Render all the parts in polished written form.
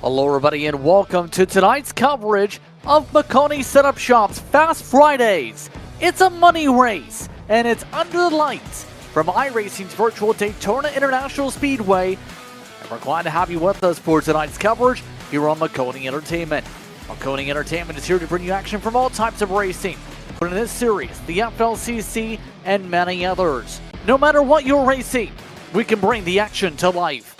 Hello everybody and welcome to tonight's coverage of Maconi Setup Shop's Fast Fridays. It's a money race and it's under the lights from iRacing's virtual Daytona International Speedway. And we're glad to have you with us for tonight's coverage here on Maconi Entertainment. Maconi Entertainment is here to bring you action from all types of racing, but in this series, the FLCC and many others. No matter what you're racing, we can bring the action to life.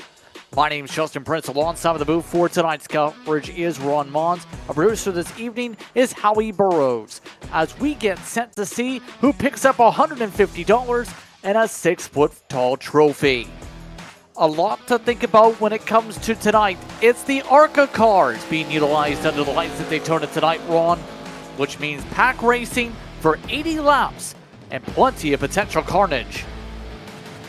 My name is Justin Prince. Alongside of the booth for tonight's coverage is Ron Mons. Our producer this evening is Howie Burrows, as we get set to see who picks up $150 and a 6-foot-tall trophy. A lot to think about when it comes to tonight. It's the ARCA cars being utilized under the lights at Daytona tonight, Ron, which means pack racing for 80 laps and plenty of potential carnage.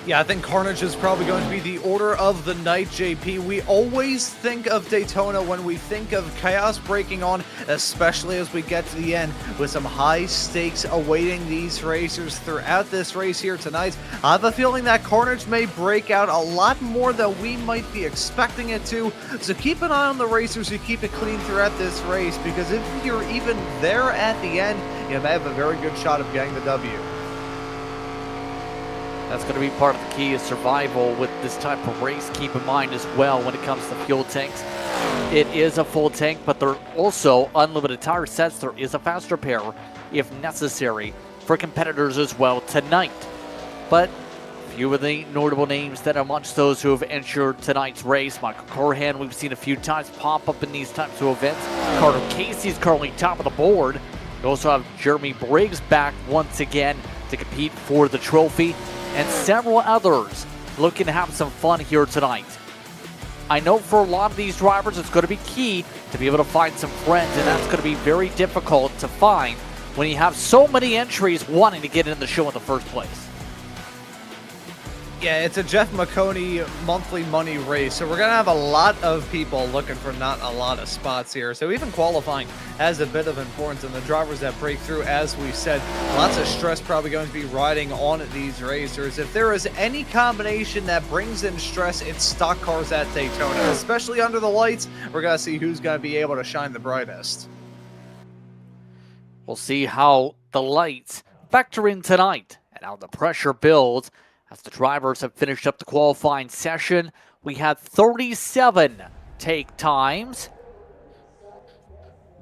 Yeah, I think carnage is probably going to be the order of the night, JP. We always think of Daytona when we think of chaos breaking on, especially as we get to the end with some high stakes awaiting these racers throughout this race here tonight. I have a feeling that carnage may break out a lot more than we might be expecting it to. So keep an eye on the racers who keep it clean throughout this race, because if you're even there at the end, you may have a very good shot of getting the W. That's going to be part of the key of survival with this type of race. Keep in mind as well when it comes to fuel tanks. It is a full tank, but there are also unlimited tire sets. There is a faster pair if necessary for competitors as well tonight. But few of the notable names that amongst those who have entered tonight's race. Michael Corhan, we've seen a few times pop up in these types of events. Carter Casey's currently top of the board. You also have Jeremy Briggs back once again to compete for the trophy, and several others looking to have some fun here tonight. I know for a lot of these drivers it's going to be key to be able to find some friends, and that's going to be very difficult to find when you have so many entries wanting to get in the show in the first place. Yeah, it's a Jeff Maconi monthly money race, so we're going to have a lot of people looking for not a lot of spots here. So even qualifying has a bit of importance, and the drivers that break through, as we said, lots of stress probably going to be riding on these racers. If there is any combination that brings in stress, it's stock cars at Daytona. Especially under the lights, we're going to see who's going to be able to shine the brightest. We'll see how the lights factor in tonight and how the pressure builds. As the drivers have finished up the qualifying session, we had 37 take times.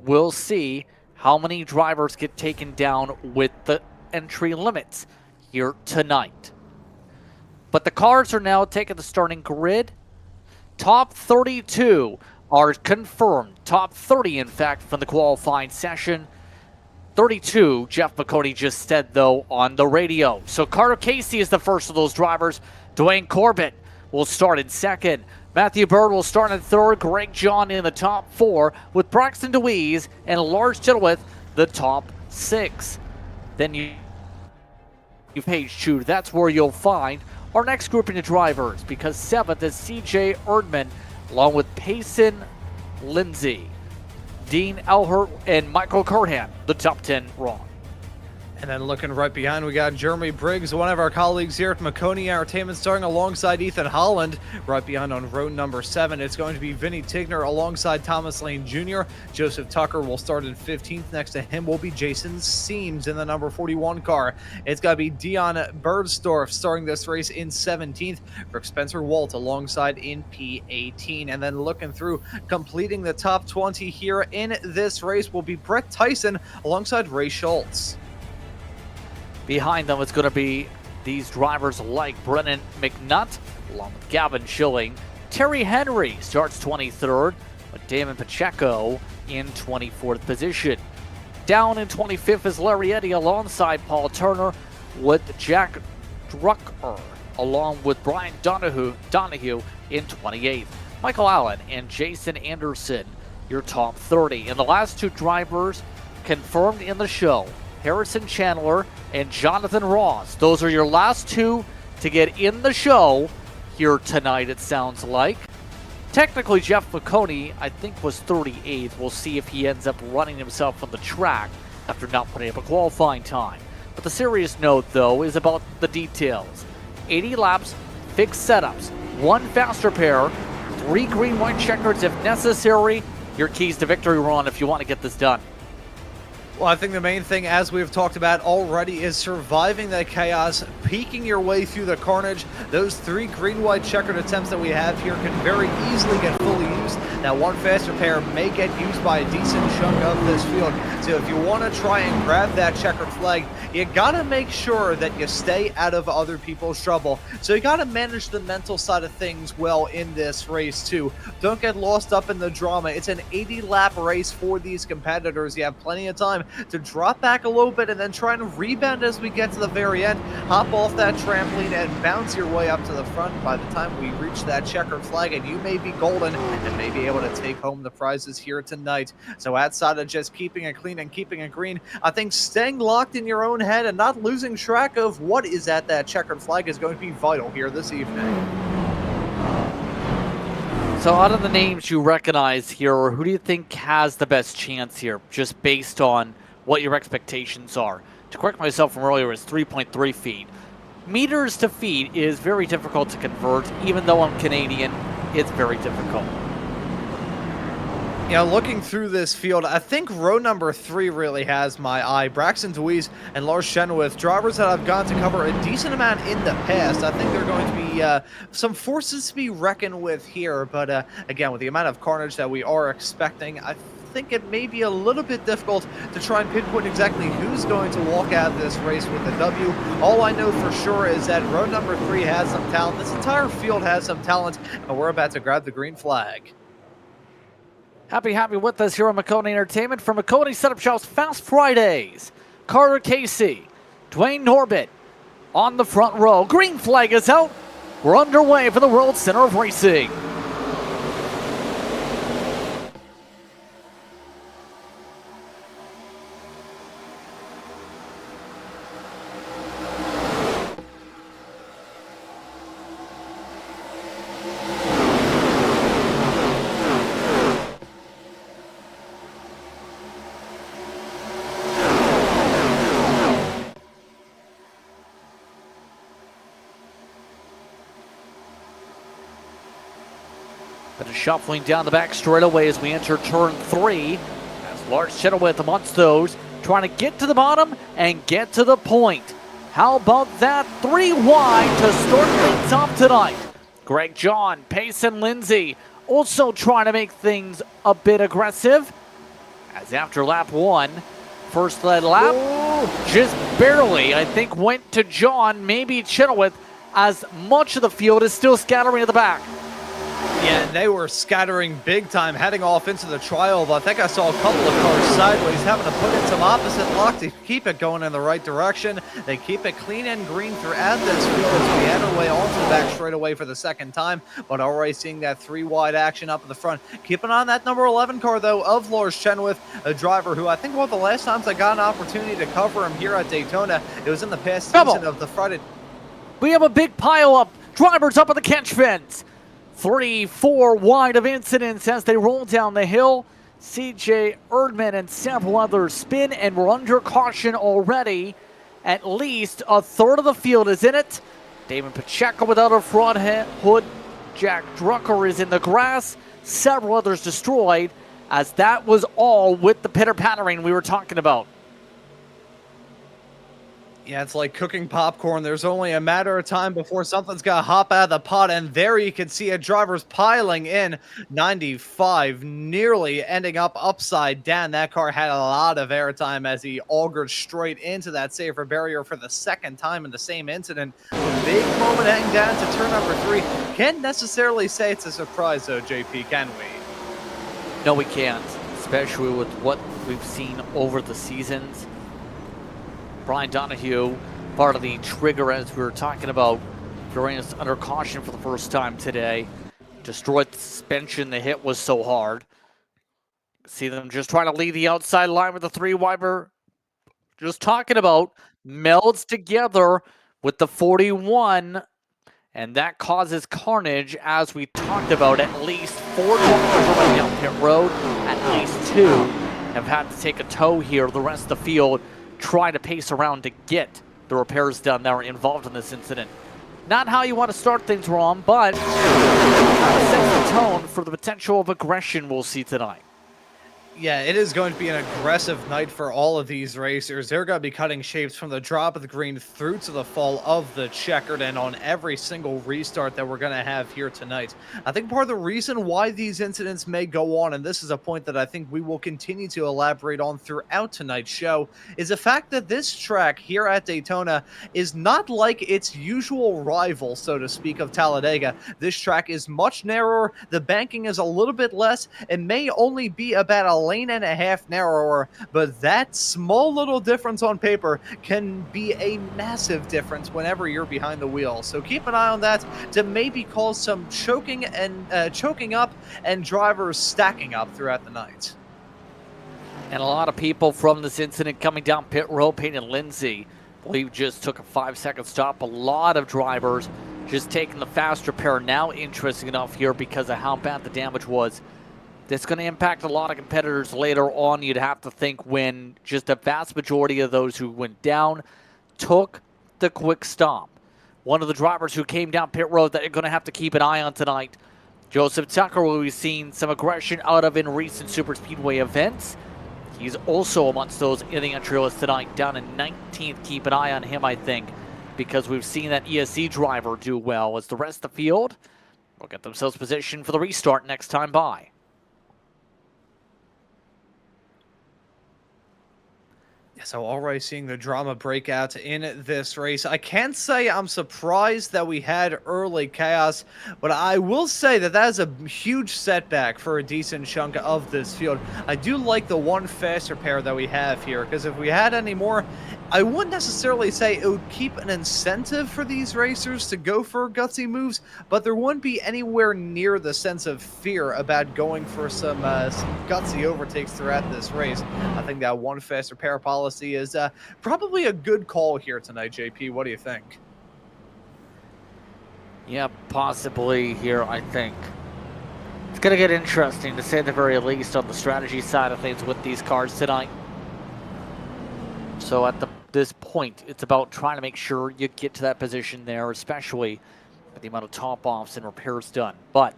We'll see how many drivers get taken down with the entry limits here tonight. But the cars are now taking the starting grid. Top 32 are confirmed. Top 30, in fact, from the qualifying session. 32, Jeff Maconi just said, though, on the radio. So Carter Casey is the first of those drivers. Dwayne Corbett will start in second. Matthew Bird will start in third. Greg John in the top four, with Braxton DeWeese and Lars Chilwith the top six. Then you page two. That's where you'll find our next grouping of drivers, because seventh is CJ Erdman, along with Payson Lindsay, Dean Elhert, and Michael Corhan, the top 10 Raw. And then looking right behind, we got Jeremy Briggs, one of our colleagues here at Maconi Entertainment, starting alongside Ethan Holland. Right behind on row number 7, it's going to be Vinny Tigner alongside Thomas Lane Jr. Joseph Tucker will start in 15th. Next to him will be Jason Seams in the number 41 car. It's got to be Dion Berdstorff starting this race in 17th. Rick Spencer Walt alongside in P18. And then looking through, completing the top 20 here in this race will be Brett Tyson alongside Ray Schultz. Behind them, it's going to be these drivers like Brennan McNutt, along with Gavin Schilling. Terry Henry starts 23rd, with Damon Pacheco in 24th position. Down in 25th is Larry Eddy alongside Paul Turner, with Jack Drucker, along with Brian Donahue in 28th. Michael Allen and Jason Anderson, your top 30. And the last two drivers confirmed in the show, Harrison Chandler and Jonathan Ross. Those are your last two to get in the show here tonight, it sounds like. Technically, Jeff Maconi, I think, was 38th. We'll see if he ends up running himself on the track after not putting up a qualifying time. But the serious note, though, is about the details. 80 laps, fixed setups, one faster pair, 3 green-white checkers if necessary. Your keys to victory, Ron, if you want to get this done. Well, I think the main thing, as we've talked about already, is surviving that chaos, peeking your way through the carnage. Those 3 green-white checkered attempts that we have here can very easily get fully used. That one faster pair may get used by a decent chunk of this field. So if you want to try and grab that checkered flag, you gotta make sure that you stay out of other people's trouble. So you gotta manage the mental side of things well in this race too. Don't get lost up in the drama. It's an 80-lap race for these competitors. You have plenty of time to drop back a little bit and then try and rebound as we get to the very end. Hop off that trampoline and bounce your way up to the front. By the time we reach that checkered flag, and you may be golden and may be able to take home the prizes here tonight. So outside of just keeping it clean and keeping it green, I think staying locked in your own head and not losing track of what is at that checkered flag is going to be vital here this evening. So out of the names you recognize here, who do you think has the best chance here, just based on what your expectations are? To correct myself from earlier, it's 3.3 feet. Meters to feet is very difficult to convert. Even though I'm Canadian, it's very difficult. Yeah, looking through this field, I think row number 3 really has my eye. Braxton Deweese and Lars Chenoweth, drivers that I've gone to cover a decent amount in the past. I think there are going to be some forces to be reckoned with here. But again, with the amount of carnage that we are expecting, I think it may be a little bit difficult to try and pinpoint exactly who's going to walk out of this race with a W. All I know for sure is that row number 3 has some talent. This entire field has some talent, and we're about to grab the green flag. Happy with us here on Maconi Entertainment for Maconi Setup Shop's Fast Fridays. Carter Casey, Dwayne Norbit on the front row. Green flag is out. We're underway for the World Center of Racing. But shuffling down the back straightaway as we enter turn 3. As Lars Chenoweth amongst those, trying to get to the bottom and get to the point. How about that? 3 wide to start things off tonight. Greg John, Payson Lindsay also trying to make things a bit aggressive. As after lap 1, first lead lap, just barely, I think, went to John, maybe Chenoweth, as much of the field is still scattering at the back. Yeah, and they were scattering big time, heading off into the trial, but I think I saw a couple of cars sideways, having to put in some opposite lock to keep it going in the right direction. They keep it clean and green throughout this field as we head our way onto the back straightaway for the second time, but already seeing that 3-wide action up in the front. Keeping on that number 11 car, though, of Lars Chenoweth, a driver who I think one of the last times I got an opportunity to cover him here at Daytona, it was in the past season of the Friday. We have a big pile up. Drivers up at the catch fence. 3-4 wide of incidents as they roll down the hill. CJ Erdman and several others spin, and we're under caution already. At least a third of the field is in it. David Pacheco without a front hood. Jack Drucker is in the grass. Several others destroyed, as that was all with the pitter-pattering we were talking about. Yeah, it's like cooking popcorn. There's only a matter of time before something's going to hop out of the pot, and there you can see it. Drivers piling in. 95, nearly ending up upside down. That car had a lot of airtime as he augured straight into that safer barrier for the second time in the same incident. A big moment heading down to turn number 3. Can't necessarily say it's a surprise, though, JP, can we? No, we can't, especially with what we've seen over the seasons. Brian Donahue, part of the trigger as we were talking about, throwing us under caution for the first time today. Destroyed the suspension, the hit was so hard. See them just trying to lead the outside line with the 3-wide. Just talking about, melds together with the 41, and that causes carnage, as we talked about. At least 4 drivers running down pit road, at least 2 have had to take a tow here. The rest of the field try to pace around to get the repairs done that were involved in this incident. Not how you want to start things, Ron, but sets the tone for the potential of aggression we'll see tonight. Yeah, it is going to be an aggressive night for all of these racers. They're going to be cutting shapes from the drop of the green through to the fall of the checkered, and on every single restart that we're going to have here tonight. I think part of the reason why these incidents may go on, and this is a point that I think we will continue to elaborate on throughout tonight's show, is the fact that this track here at Daytona is not like its usual rival, so to speak, of Talladega. This track is much narrower, the banking is a little bit less, it may only be about a lane and a half narrower, but that small little difference on paper can be a massive difference whenever you're behind the wheel. So keep an eye on that to maybe cause some choking up and drivers stacking up throughout the night. And a lot of people from this incident coming down pit road, Peyton and Lindsay, I believe just took a 5-second stop. A lot of drivers just taking the fast repair. Now interesting enough here because of how bad the damage was. That's going to impact a lot of competitors later on, you'd have to think, when just a vast majority of those who went down took the quick stop. One of the drivers who came down pit road that you're going to have to keep an eye on tonight, Joseph Tucker, who we've seen some aggression out of in recent superspeedway events. He's also amongst those in the entry list tonight, down in 19th. Keep an eye on him, I think, because we've seen that ESC driver do well, as the rest of the field will get themselves positioned for the restart next time by. So already seeing the drama break out in this race. I can't say I'm surprised that we had early chaos, but I will say that that is a huge setback for a decent chunk of this field. I do like the one fast repair that we have here, because if we had any more, I wouldn't necessarily say it would keep an incentive for these racers to go for gutsy moves, but there wouldn't be anywhere near the sense of fear about going for some gutsy overtakes throughout this race. I think that one fast repair policy is probably a good call here tonight, JP. What do you think? Yeah, possibly here, I think. It's going to get interesting, to say the very least, on the strategy side of things with these cars tonight. So at this point, it's about trying to make sure you get to that position there, especially with the amount of top-offs and repairs done. But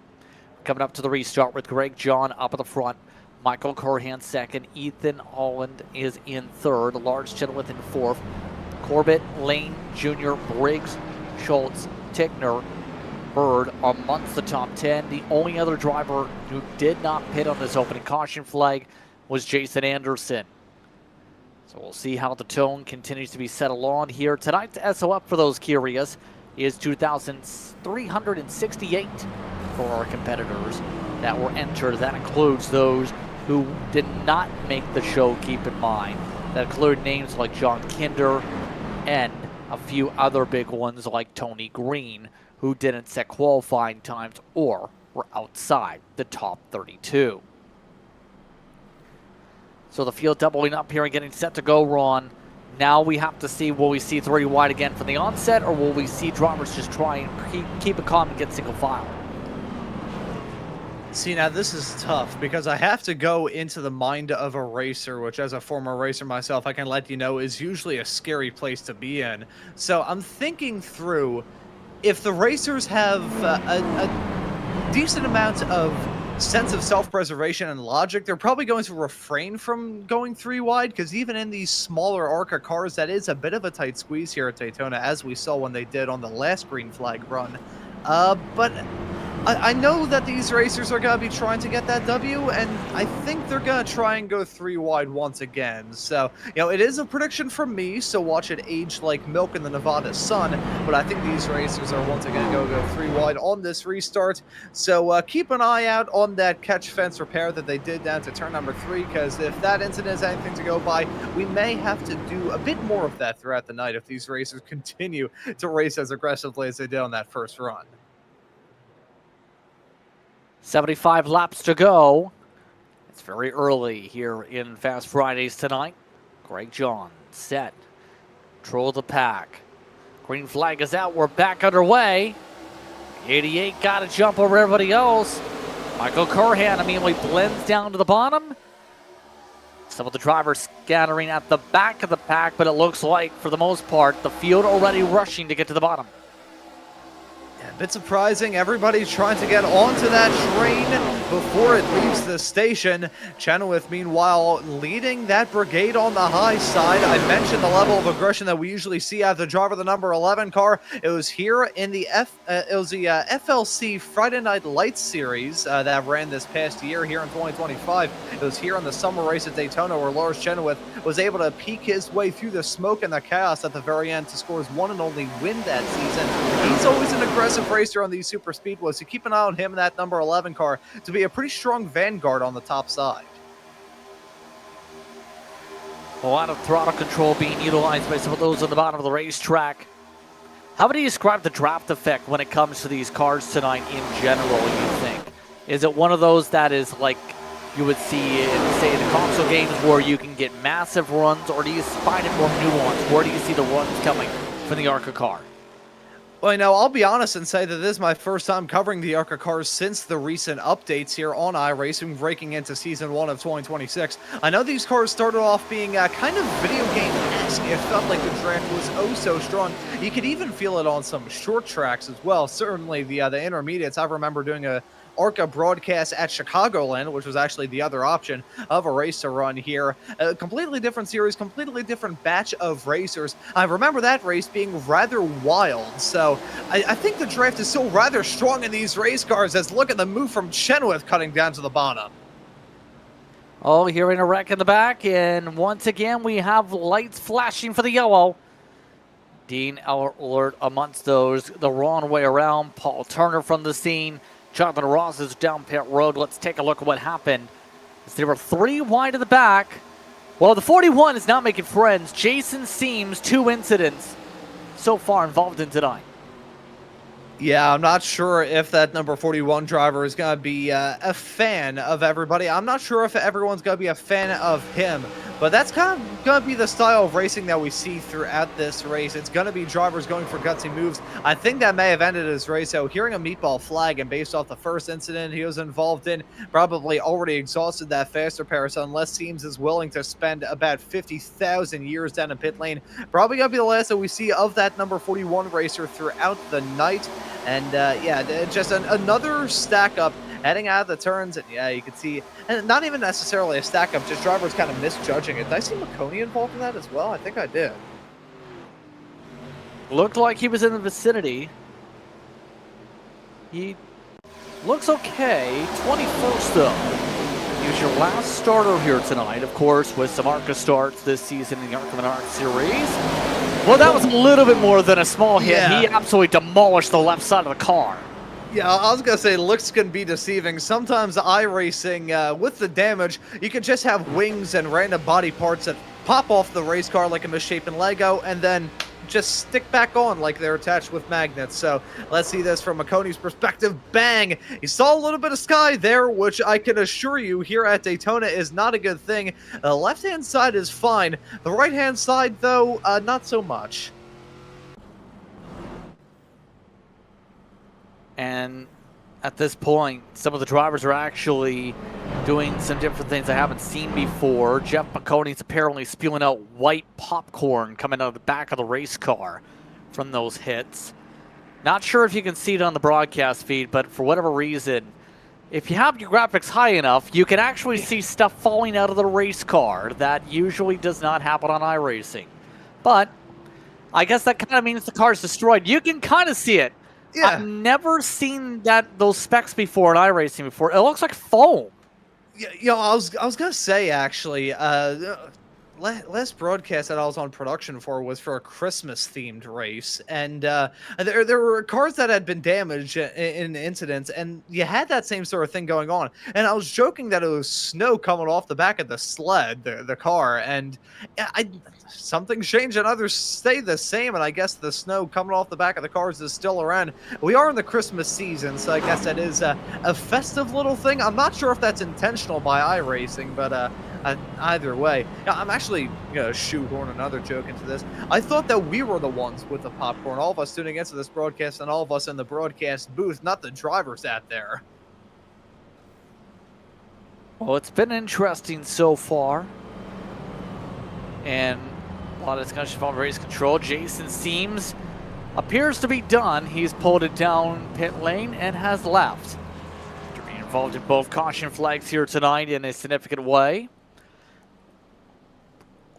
coming up to the restart with Greg John up at the front, Michael Curhan second, Ethan Holland is in third, Lars Chenoweth in fourth, Corbett, Lane, Jr., Briggs, Schultz, Tickner, Bird amongst the top 10. The only other driver who did not pit on this opening caution flag was Jason Anderson. So we'll see how the tone continues to be set along here. Tonight's SOF, for those curious, is 2,368 for our competitors that were entered. That includes those who did not make the show, keep in mind. That include names like John Kinder and a few other big ones like Tony Green, who didn't set qualifying times or were outside the top 32. So the field doubling up here and getting set to go, Ron. Now we have to see, will we see 3 wide again from the onset, or will we see drivers just try and keep it calm and get single file? See, now this is tough because I have to go into the mind of a racer, which as a former racer myself, I can let you know is usually a scary place to be in. So I'm thinking through, if the racers have a decent amount of sense of self-preservation and logic, they're probably going to refrain from going 3 wide, because even in these smaller ARCA cars, that is a bit of a tight squeeze here at Daytona, as we saw when they did on the last green flag run. But I know that these racers are going to be trying to get that W, and I think they're going to try and go 3 wide once again. So, you know, it is a prediction from me, so watch it age like milk in the Nevada sun, but I think these racers are once again going to go 3 wide on this restart. So keep an eye out on that catch fence repair that they did down to turn number 3, because if that incident is anything to go by, we may have to do a bit more of that throughout the night if these racers continue to race as aggressively as they did on that first run. 75 laps to go. It's very early here in Fast Fridays tonight. Greg John set. Control the pack. Green flag is out. We're back underway. 88 got to jump over everybody else. Michael Curhan immediately blends down to the bottom. Some of the drivers scattering at the back of the pack, but it looks like, for the most part, the field already rushing to get to the bottom. Bit surprising, everybody's trying to get onto that train before it leaves the station. Chenoweth, meanwhile, leading that brigade on the high side. I mentioned the level of aggression that we usually see out of the driver of the number 11 car. It was here in the FLC Friday Night Lights series that ran this past year here in 2025. It was here in the summer race at Daytona where Lars Chenoweth was able to peek his way through the smoke and the chaos at the very end to score his one and only win that season. He's always an aggressive racer on these super speedways, so keep an eye on him and that number 11 car to be a pretty strong vanguard on the top side. A lot of throttle control being utilized by some of those on the bottom of the racetrack. How would you describe the draft effect when it comes to these cars tonight in general, you think? Is it one of those that is like you would see in, say, the console games where you can get massive runs, or do you find it more nuanced? Where do you see the runs coming from the ARCA car? Well, I'll be honest and say that this is my first time covering the ARCA cars since the recent updates here on iRacing, breaking into Season 1 of 2026. I know these cars started off being kind of video game-esque. It felt like the draft was oh so strong. You could even feel it on some short tracks as well. Certainly the intermediates. I remember doing a ARCA broadcast at Chicagoland, which was actually the other option of a race to run here. A completely different series, completely different batch of racers. I remember that race being rather wild, so I think the draft is still rather strong in these race cars, as look at the move from Chenoweth cutting down to the bottom. Oh, hearing a wreck in the back, and once again we have lights flashing for the yellow. Dean alert amongst those, the wrong way around. Paul Turner from the scene. Jonathan Ross is down pit road. Let's take a look at what happened. There were 3 wide of the back. Well, the 41 is not making friends. Jason Seams, 2 incidents so far involved in tonight. Yeah, I'm not sure if that number 41 driver is going to be a fan of everybody. I'm not sure if everyone's going to be a fan of him. But that's kind of going to be the style of racing that we see throughout this race. It's going to be drivers going for gutsy moves. I think that may have ended his race. So hearing a meatball flag, and based off the first incident he was involved in, probably already exhausted that faster pair. So unless Seams is willing to spend about 50,000 years down in pit lane, probably going to be the last that we see of that number 41 racer throughout the night. And yeah, just another stack up heading out of the turns, and yeah, you can see, and not even necessarily a stack up, just drivers kind of misjudging it. Did I see Maconi involved in that as well? I think I did. Looked like he was in the vicinity. He looks okay. 21st though. He was your last starter here tonight, of course, with some ARCA starts this season in the ARCA Menard series. Well, that was a little bit more than a small hit. Yeah. He absolutely demolished the left side of the car. Yeah, I was going to say, looks can be deceiving. Sometimes iRacing, with the damage, you can just have wings and random body parts that pop off the race car like a misshapen Lego, and then just stick back on like they're attached with magnets. So let's see this from Maconi's perspective. Bang! He saw a little bit of sky there, which I can assure you here at Daytona is not a good thing. The left-hand side is fine. The right-hand side, though, not so much. And at this point, some of the drivers are actually doing some different things I haven't seen before. Jeff Maconi's apparently spewing out white popcorn coming out of the back of the race car from those hits. Not sure if you can see it on the broadcast feed, but for whatever reason, if you have your graphics high enough, you can actually see stuff falling out of the race car. That usually does not happen on iRacing. But I guess that kind of means the car's destroyed. You can kind of see it. Yeah. I've never seen those specs before in iRacing before. It looks like foam. Yeah, I was gonna say actually, last broadcast that I was on production for was for a Christmas themed race, and there were cars that had been damaged in incidents, and you had that same sort of thing going on. And I was joking that it was snow coming off the back of the sled, the car, and something's changed and others stay the same, and I guess the snow coming off the back of the cars is still around. We are in the Christmas season, so I guess that is a festive little thing. I'm not sure if that's intentional by iRacing, but either way. I'm actually going to shoehorn another joke into this. I thought that we were the ones with the popcorn, all of us tuning into this broadcast and all of us in the broadcast booth, not the drivers out there. Well, it's been interesting so far. And a lot of discussion about race control. Jason Seams appears to be done. He's pulled it down pit lane and has left. After being involved in both caution flags here tonight in a significant way.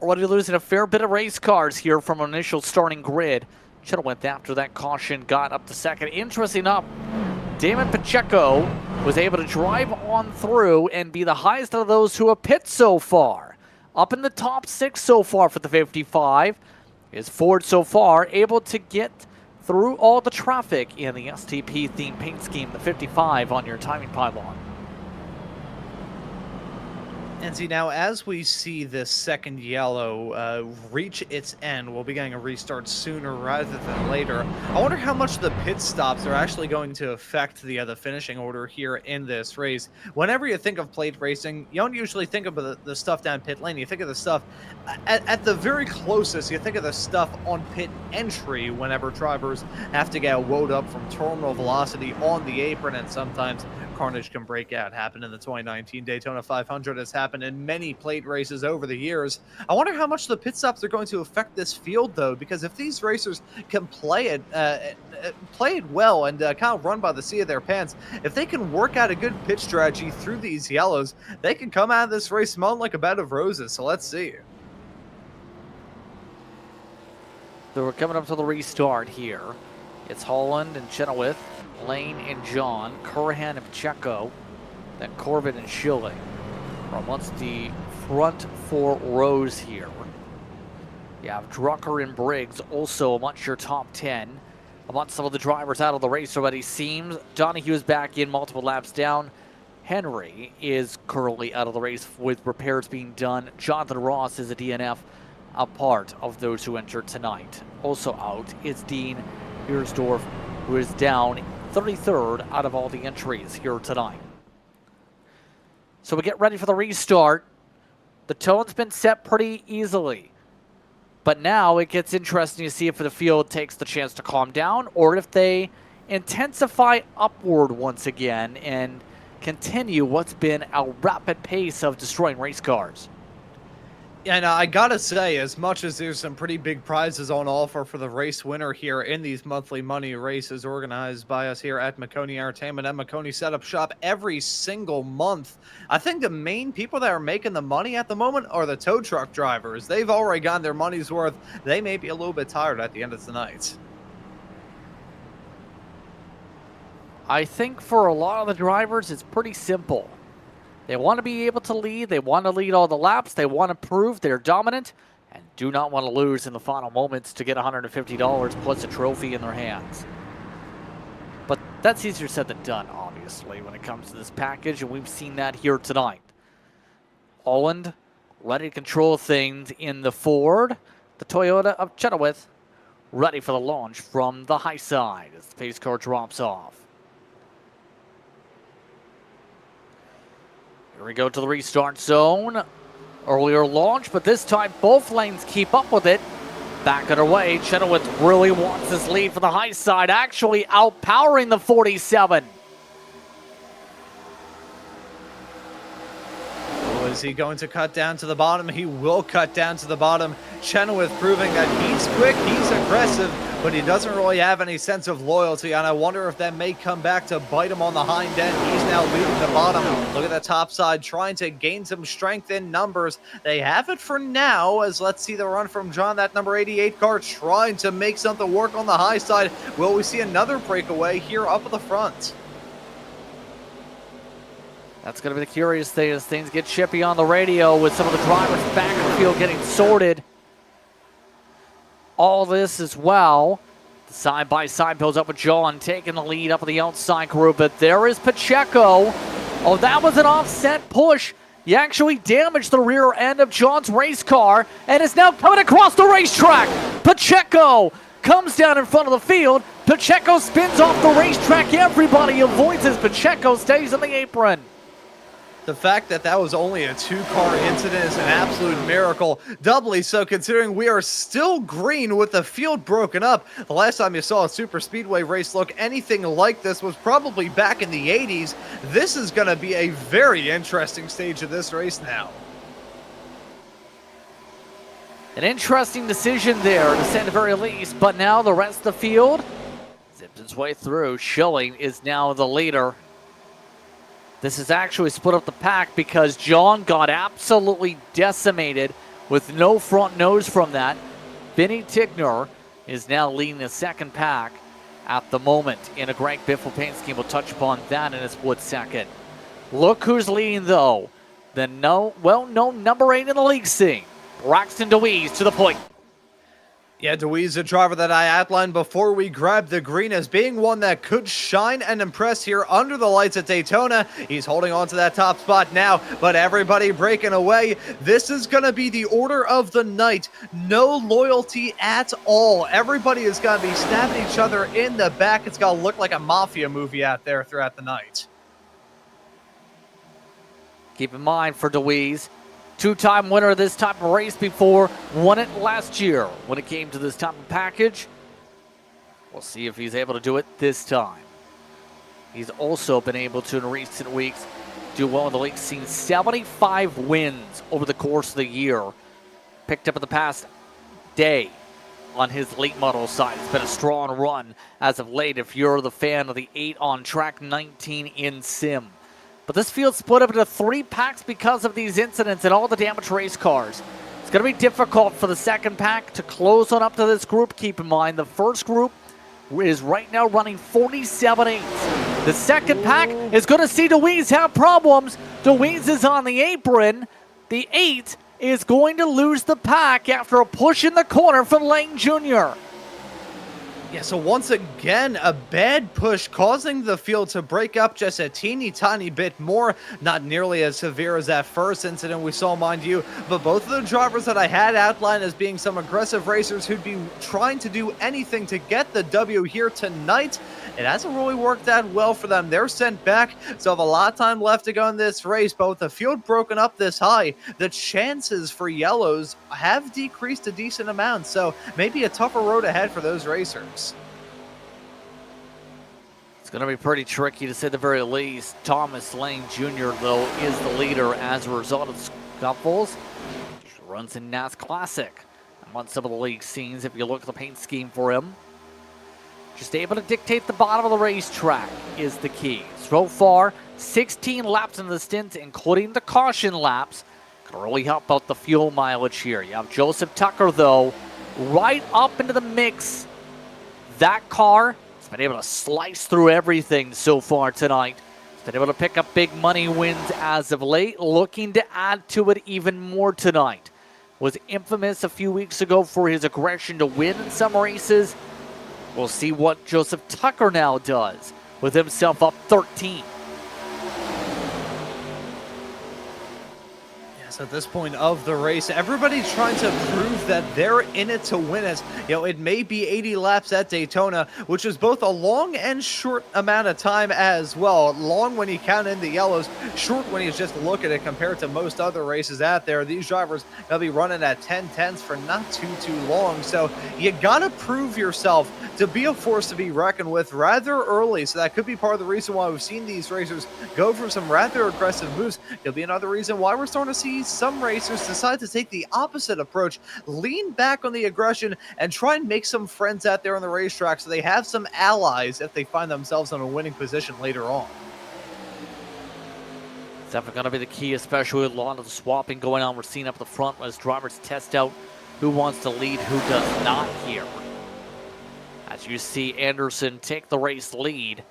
Already losing a fair bit of race cars here from an initial starting grid. Chenoweth, after that caution, got up to second. Interesting enough, Damon Pacheco was able to drive on through and be the highest of those who have pit so far. Up in the top 6 so far for the 55 is Ford so far, able to get through all the traffic in the STP themed paint scheme, the 55 on your timing pylon. And see, now as we see this second yellow reach its end, we'll be getting a restart sooner rather than later. I wonder how much the pit stops are actually going to affect the finishing order here in this race. Whenever you think of plate racing, you don't usually think of the stuff down pit lane. You think of the stuff at the very closest. You think of the stuff on pit entry whenever drivers have to get woed up from terminal velocity on the apron, and sometimes carnage can break out. Happened in the 2019 Daytona 500. Has happened in many plate races over the years. I wonder how much the pit stops are going to affect this field, though, because if these racers can play it well and kind of run by the seat of their pants, if they can work out a good pitch strategy through these yellows, they can come out of this race smelling like a bed of roses. So let's see. So we're coming up to the restart here. It's Holland and Chenoweth, Lane and John, Curran and Pacheco, then Corbin and Schilling. From once the front 4 rows here. You have Drucker and Briggs also amongst your top 10. Amongst some of the drivers out of the race already seems. Donahue is back in, multiple laps down. Henry is currently out of the race with repairs being done. Jonathan Ross is a DNF, a part of those who entered tonight. Also out is Dean Beersdorf, who is down 33rd out of all the entries here tonight. So we get ready for the restart. The tone's been set pretty easily. But now it gets interesting to see if the field takes the chance to calm down or if they intensify upward once again and continue what's been a rapid pace of destroying race cars. And I gotta say, as much as there's some pretty big prizes on offer for the race winner here in these monthly money races organized by us here at Maconi Entertainment and Maconi Setup Shop every single month, I think the main people that are making the money at the moment are the tow truck drivers. They've already gotten their money's worth. They may be a little bit tired at the end of the night. I think for a lot of the drivers, it's pretty simple. They want to be able to lead. They want to lead all the laps. They want to prove they're dominant and do not want to lose in the final moments to get $150 plus a trophy in their hands. But that's easier said than done, obviously, when it comes to this package, and we've seen that here tonight. Holland ready to control things in the Ford. The Toyota of Chenoweth ready for the launch from the high side as the pace car drops off. Here we go to the restart zone. Earlier launch, but this time both lanes keep up with it. Back underway, Chenoweth really wants his lead for the high side, actually outpowering the 47. Is he going to cut down to the bottom? He will cut down to the bottom. Chenoweth proving that he's quick, he's aggressive, but he doesn't really have any sense of loyalty, and I wonder if that may come back to bite him on the hind end. He's now leading the bottom. Look at the top side, trying to gain some strength in numbers. They have it for now, as let's see the run from John, that number 88 car, trying to make something work on the high side. Will we see another breakaway here up at the front? That's going to be the curious thing as things get chippy on the radio with some of the drivers back in the field getting sorted. All this as well. The side-by-side builds up with John taking the lead up on the outside group, but there is Pacheco. Oh, that was an offset push. He actually damaged the rear end of John's race car and is now coming across the racetrack. Pacheco comes down in front of the field. Pacheco spins off the racetrack. Everybody avoids as Pacheco stays on the apron. The fact that that was only a 2-car incident is an absolute miracle. Doubly so considering we are still green with the field broken up. The last time you saw a super speedway race look anything like this was probably back in the 80s. This is going to be a very interesting stage of this race now. An interesting decision there, to say the very least, but now the rest of the field zipped its way through. Schilling is now the leader. This has actually split up the pack because John got absolutely decimated with no front nose from that. Vinny Tigner is now leading the second pack at the moment in a Greg Biffle paint scheme. We'll touch upon that in a split second. Look who's leading, though. The well-known number 8 in the league scene, Braxton DeWeese, to the point. Yeah, DeWeese, a driver that I outlined before we grabbed the green as being one that could shine and impress here under the lights at Daytona. He's holding on to that top spot now, but everybody breaking away. This is going to be the order of the night. No loyalty at all. Everybody is going to be stabbing each other in the back. It's going to look like a mafia movie out there throughout the night. Keep in mind for DeWeese, two-time winner of this type of race before, won it last year when it came to this type of package. We'll see if he's able to do it this time. He's also been able to, in recent weeks, do well in the league scene. 75 wins over the course of the year. Picked up in the past day on his late model side. It's been a strong run as of late if you're the fan of the 8 on track, 19 in sim. But this field split up into 3 packs because of these incidents and all the damaged race cars. It's going to be difficult for the second pack to close on up to this group. Keep in mind, the first group is right now running 47-8. The second pack is going to see DeWeese have problems. DeWeese is on the apron. The 8 is going to lose the pack after a push in the corner from Lane Jr. Yeah, so once again, a bad push causing the field to break up just a teeny tiny bit more. Not nearly as severe as that first incident we saw, mind you, but both of the drivers that I had outlined as being some aggressive racers who'd be trying to do anything to get the W here tonight, it hasn't really worked out well for them. They're sent back, so have a lot of time left to go in this race, but with the field broken up this high, the chances for yellows have decreased a decent amount, so maybe a tougher road ahead for those racers. It's going to be pretty tricky to say the very least. Thomas Lane Jr., though, is the leader as a result of scuffles. He runs in NAS Classic. On some of the league scenes, if you look at the paint scheme for him, just able to dictate the bottom of the racetrack is the key. So far, 16 laps in the stint, including the caution laps. Can really help out the fuel mileage here. You have Joseph Tucker, though, right up into the mix. That car has been able to slice through everything so far tonight. He's been able to pick up big money wins as of late, looking to add to it even more tonight. Was infamous a few weeks ago for his aggression to win in some races. We'll see what Joseph Tucker now does with himself up 13. At this point of the race, everybody's trying to prove that they're in it to win it. You know, it may be 80 laps at Daytona, which is both a long and short amount of time as well. Long when you count in the yellows, short when you just look at it compared to most other races out there. These drivers will be running at 10/10 for not too long. So you gotta prove yourself to be a force to be reckoned with rather early. So that could be part of the reason why we've seen these racers go for some rather aggressive moves. It'll be another reason why we're starting to see some racers decide to take the opposite approach, lean back on the aggression, and try and make some friends out there on the racetrack so they have some allies if they find themselves in a winning position later on. It's definitely going to be the key, especially with a lot of the swapping going on. We're seeing up the front as drivers test out who wants to lead, who does not here. As you see Anderson take the race lead,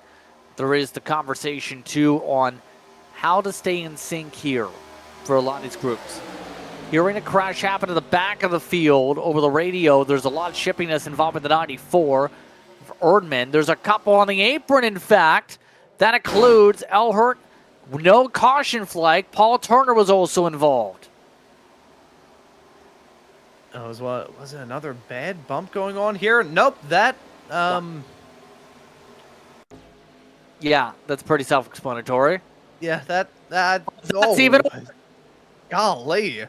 there is the conversation too on how to stay in sync here for a lot of these groups. Hearing a crash happen to the back of the field over the radio, there's a lot of shippiness involving the 94. For Erdman, there's a couple on the apron, in fact. That includes Elhert, no caution flag. Paul Turner was also involved. Was it another bad bump going on here? Nope, that, yeah, that's pretty self-explanatory. Yeah, that's even... Golly,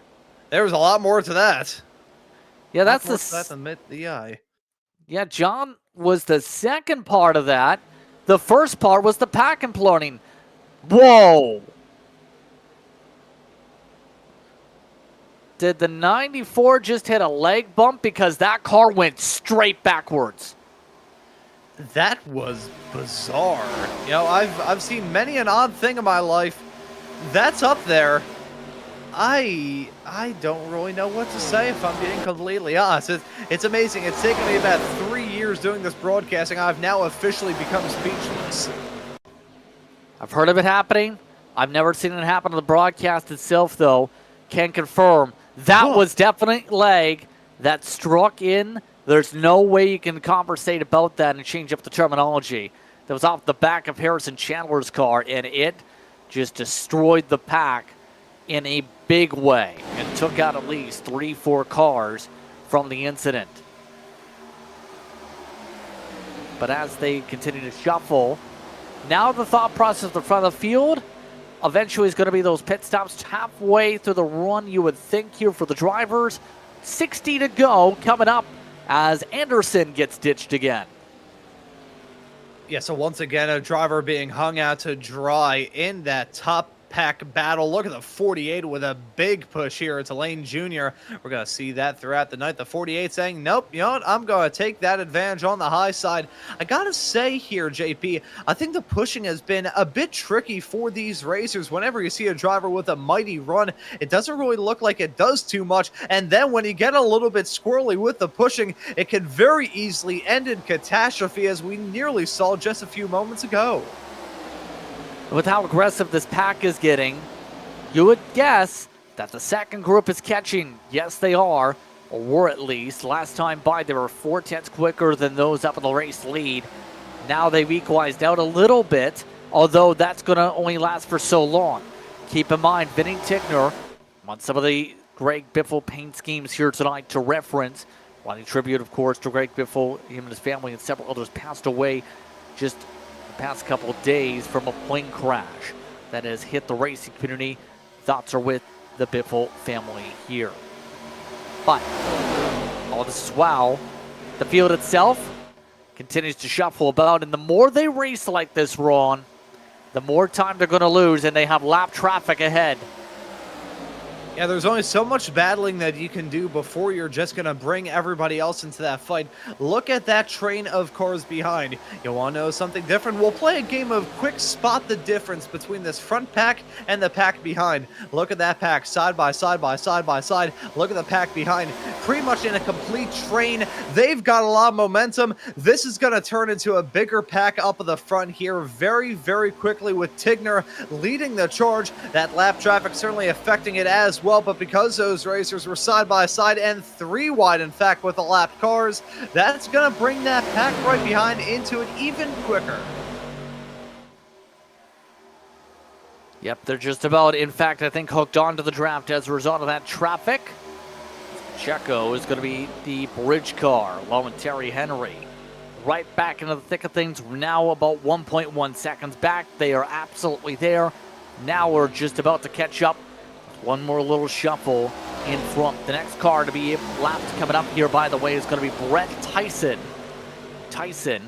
there was a lot more to that. Yeah, that's that than met the eye. Yeah, John was the second part of that. The first part was the pack imploding. Whoa! Did the 94 just hit a leg bump? Because that car went straight backwards. That was bizarre. You know, I've seen many an odd thing in my life. That's up there. I don't really know what to say, if I'm being completely honest. It's amazing. It's taken me about 3 years doing this broadcasting. I've now officially become speechless. I've heard of it happening. I've never seen it happen on the broadcast itself, though. Can confirm that was definitely leg that struck in. There's no way you can conversate about that and change up the terminology. That was off the back of Harrison Chandler's car, and it just destroyed the pack in a big way and took out at least 3-4 cars from the incident. But as they continue to shuffle, now the thought process at the front of the field eventually is going to be those pit stops halfway through the run, you would think, here for the drivers. 60 to go coming up as Anderson gets ditched again. Yeah, so once again, a driver being hung out to dry in that top pack battle. Look at the 48 with a big push here to Lane Jr. We're going to see that throughout the night. The 48 saying, nope, you know what? I'm going to take that advantage on the high side. I got to say here, JP, I think the pushing has been a bit tricky for these racers. Whenever you see a driver with a mighty run, it doesn't really look like it does too much. And then when you get a little bit squirrely with the pushing, it can very easily end in catastrophe, as we nearly saw just a few moments ago. With how aggressive this pack is getting, you would guess that the second group is catching. Yes, they are, or were at least. Last time by, they were 4/10 quicker than those up in the race lead. Now they've equalized out a little bit, although that's going to only last for so long. Keep in mind, Vinny Tickner, on some of the Greg Biffle paint schemes here tonight to reference. Wanting tribute, of course, to Greg Biffle. Him and his family and several others passed away just past couple of days from a plane crash that has hit the racing community. Thoughts are with the Biffle family here. But all this is wow. The field itself continues to shuffle about, and the more they race like this, Ron, the more time they're going to lose, and they have lap traffic ahead. Yeah, there's only so much battling that you can do before you're just going to bring everybody else into that fight. Look at that train of cars behind. You want to know something different? We'll play a game of quick spot the difference between this front pack and the pack behind. Look at that pack side by side by side by side. Look at the pack behind. Pretty much in a complete train. They've got a lot of momentum. This is going to turn into a bigger pack up at the front here very, very quickly, with Tigner leading the charge. That lap traffic certainly affecting it as well. But because those racers were side by side and 3 wide, in fact, with the lapped cars, that's going to bring that pack right behind into it even quicker. Yep, they're just about, in fact, I think, hooked onto the draft as a result of that traffic. Checo is going to be the bridge car, along with Terry Henry. Right back into the thick of things, now about 1.1 seconds back. They are absolutely there. Now we're just about to catch up. One more little shuffle in front. The next car to be lapped coming up here, by the way, is going to be Brett Tyson. Tyson,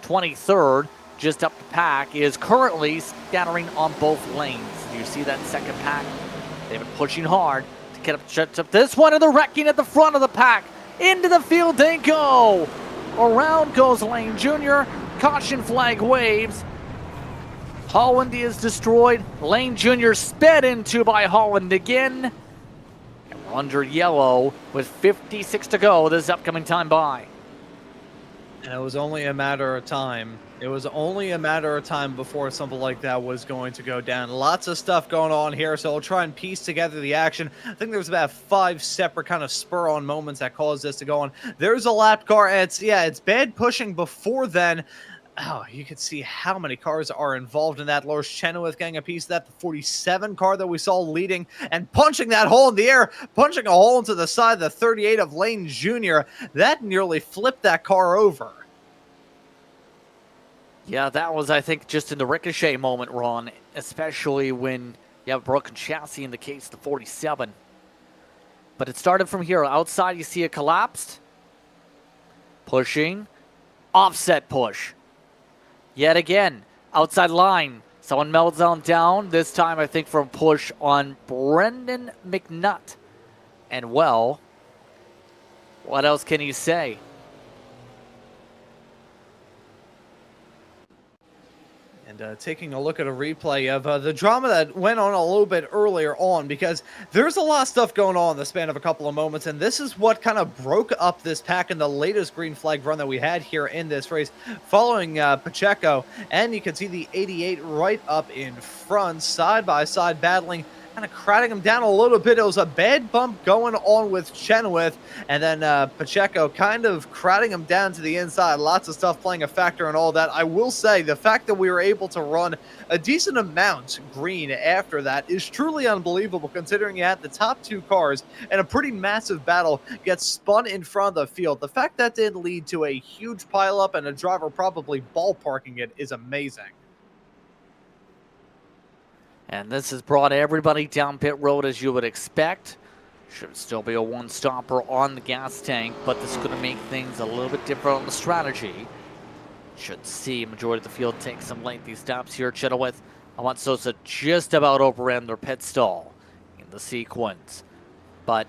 23rd, just up the pack, is currently scattering on both lanes. You see that second pack? They've been pushing hard to get up this one, and they're wrecking at the front of the pack. Into the field they go. Around goes Lane Jr. Caution flag waves. Holland is destroyed. Lane Jr. sped into by Holland again. And we're under yellow with 56 to go this upcoming time by. And it was only a matter of time. It was only a matter of time before something like that was going to go down. Lots of stuff going on here, so we'll try and piece together the action. I think there's about 5 separate kind of spur-on moments that caused this to go on. There's a lap car, and it's bad pushing before then. Oh, you can see how many cars are involved in that. Lars Chenoweth getting a piece of that. The 47 car that we saw leading and punching that hole in the air, punching a hole into the side of the 38 of Lane Jr. That nearly flipped that car over. Yeah, that was, I think, just in the ricochet moment, Ron, especially when you have a broken chassis in the case of the 47. But it started from here. Outside, you see it collapsed. Pushing. Offset push. Yet again, outside line. Someone melts down. This time, I think, from push on Brendan McNutt. And well, what else can you say? And taking a look at a replay of the drama that went on a little bit earlier on, because there's a lot of stuff going on in the span of a couple of moments, and this is what kind of broke up this pack in the latest green flag run that we had here in this race, following Pacheco. And you can see the 88 right up in front, side by side, battling, kind of crowding him down a little bit. It was a bad bump going on with Chenoweth, and then Pacheco kind of crowding him down to the inside. Lots of stuff playing a factor in all that. I will say the fact that we were able to run a decent amount green after that is truly unbelievable, considering you had the top two cars and a pretty massive battle get spun in front of the field. The fact that didn't lead to a huge pileup and a driver probably ballparking it is amazing. And this has brought everybody down pit road as you would expect. Should still be a one-stopper on the gas tank, but this is going to make things a little bit different on the strategy. Should see majority of the field take some lengthy stops here. Chenoweth, Alonso's just about overran their pit stall in the sequence. But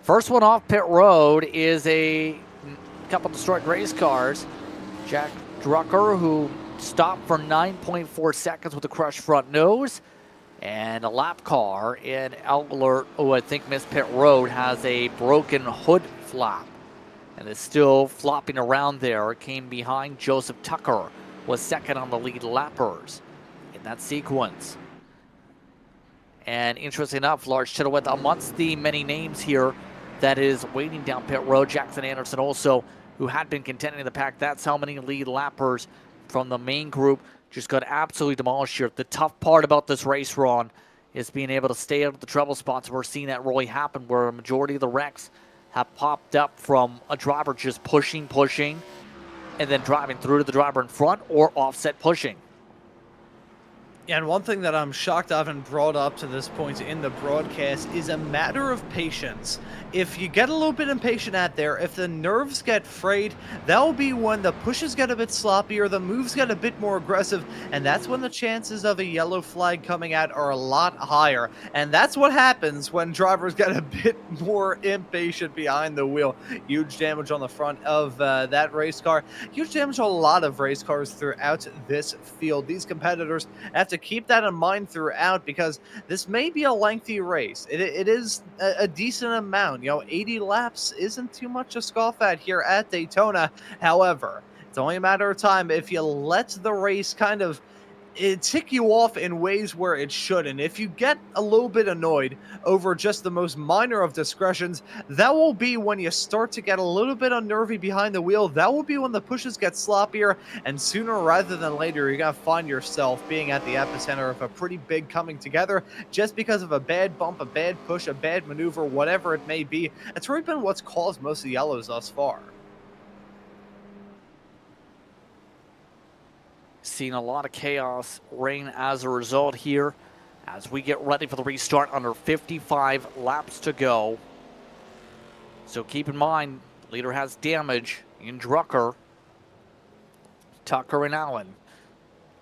first one off pit road is a couple destroyed race cars. Jack Drucker, who stopped for 9.4 seconds with a crushed front nose. And a lap car in Alert, who I think missed pit road, has a broken hood flap and is still flopping around there. Came behind Joseph Tucker, was second on the lead lappers in that sequence. And interesting enough, Lars Chenoweth amongst the many names here that is waiting down pit road. Jackson Anderson also, who had been contending in the pack. That's how many lead lappers from the main group just got absolutely demolished here. The tough part about this race, Ron, is being able to stay out of the trouble spots. We're seeing that really happen where a majority of the wrecks have popped up from a driver just pushing, and then driving through to the driver in front or offset pushing. And one thing that I'm shocked I haven't brought up to this point in the broadcast is a matter of patience. If you get a little bit impatient out there, if the nerves get frayed, that will be when the pushes get a bit sloppy or the moves get a bit more aggressive, and that's when the chances of a yellow flag coming out are a lot higher. And that's what happens when drivers get a bit more impatient behind the wheel. Huge damage on the front of that race car. Huge damage on a lot of race cars throughout this field. These competitors have to keep that in mind throughout, because this may be a lengthy race. It is a decent amount. 80 laps isn't too much to scoff at here at Daytona. However, it's only a matter of time if you let the race kind of tick you off in ways where it shouldn't. If you get a little bit annoyed over just the most minor of discretions, that will be when you start to get a little bit unnervy behind the wheel. That will be when the pushes get sloppier, and sooner rather than later, you're going to find yourself being at the epicenter of a pretty big coming together just because of a bad bump, a bad push, a bad maneuver, whatever it may be. It's really been what's caused most of the yellows thus far. Seeing a lot of chaos reign as a result here as we get ready for the restart. Under 55 laps to go. So keep in mind, leader has damage in Drucker. Tucker and Allen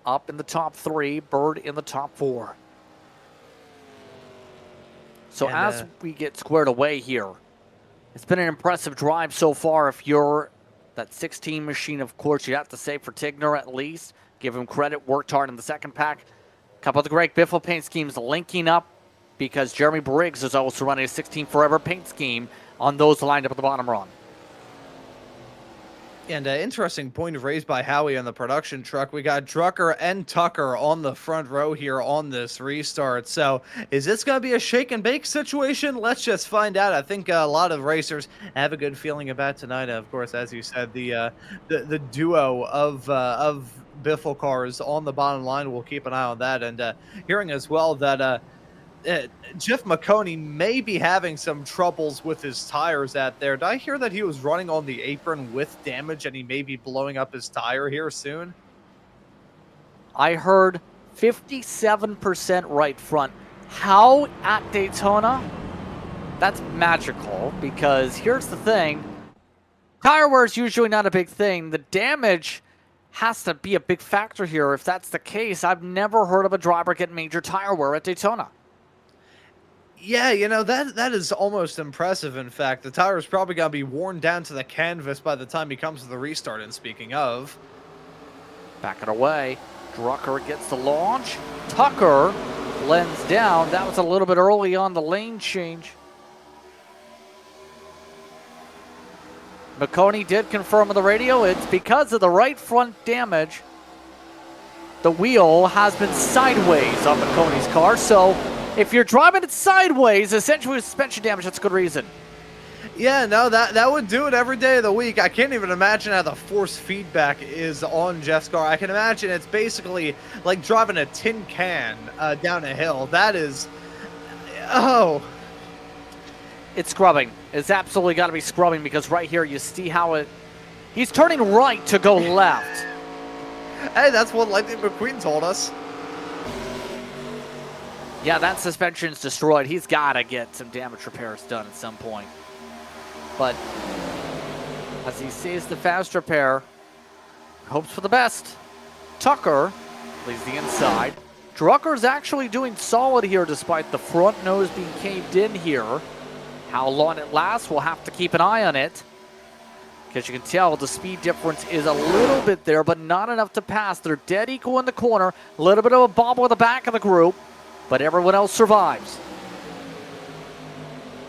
up in the top three, Bird in the top four. So and, as we get squared away here, it's been an impressive drive so far. If you're that 16 machine, of course, you have to say for Tigner at least. Give him credit, worked hard in the second pack. A couple of the great Biffle paint schemes linking up because Jeremy Briggs is also running a 16 Forever paint scheme on those lined up at the bottom run. And an interesting point raised by Howie on the production truck. We got Drucker and Tucker on the front row here on this restart. So is this going to be a shake and bake situation? Let's just find out. I think a lot of racers have a good feeling about tonight. Of course, as you said, the duo of Biffle cars on the bottom line. We'll keep an eye on that. And hearing as well that Jeff Maconi may be having some troubles with his tires out there. Did I hear that he was running on the apron with damage and he may be blowing up his tire here soon? I heard 57% right front. How at Daytona? That's magical, because here's the thing. Tire wear is usually not a big thing. The damage has to be a big factor here. If that's the case, I've never heard of a driver get major tire wear at Daytona. Yeah, that is almost impressive. In fact, the tire's probably gonna be worn down to the canvas by the time he comes to the restart. And speaking of, Backing away. Drucker gets the launch. Tucker blends down. That was a little bit early on the lane change. Maconi did confirm on the radio it's because of the right front damage. The wheel has been sideways on Maconi's car, so if you're driving it sideways, essentially with suspension damage, that's a good reason. yeah, no, that would do it every day of the week. I can't even imagine how the force feedback is on Jeff's car. I can imagine it's basically like driving a tin can down a hill. That is, oh. It's scrubbing. It's absolutely got to be scrubbing because right here you see how he's turning right to go left. Hey, that's what Lightning McQueen told us. Yeah, that suspension's destroyed. He's got to get some damage repairs done at some point. But as he sees the fast repair, hopes for the best. Tucker leaves the inside. Drucker's actually doing solid here despite the front nose being caved in here. How long it lasts, we'll have to keep an eye on it. Because you can tell the speed difference is a little bit there, but not enough to pass. They're dead equal in the corner. A little bit of a bobble at the back of the group, but everyone else survives.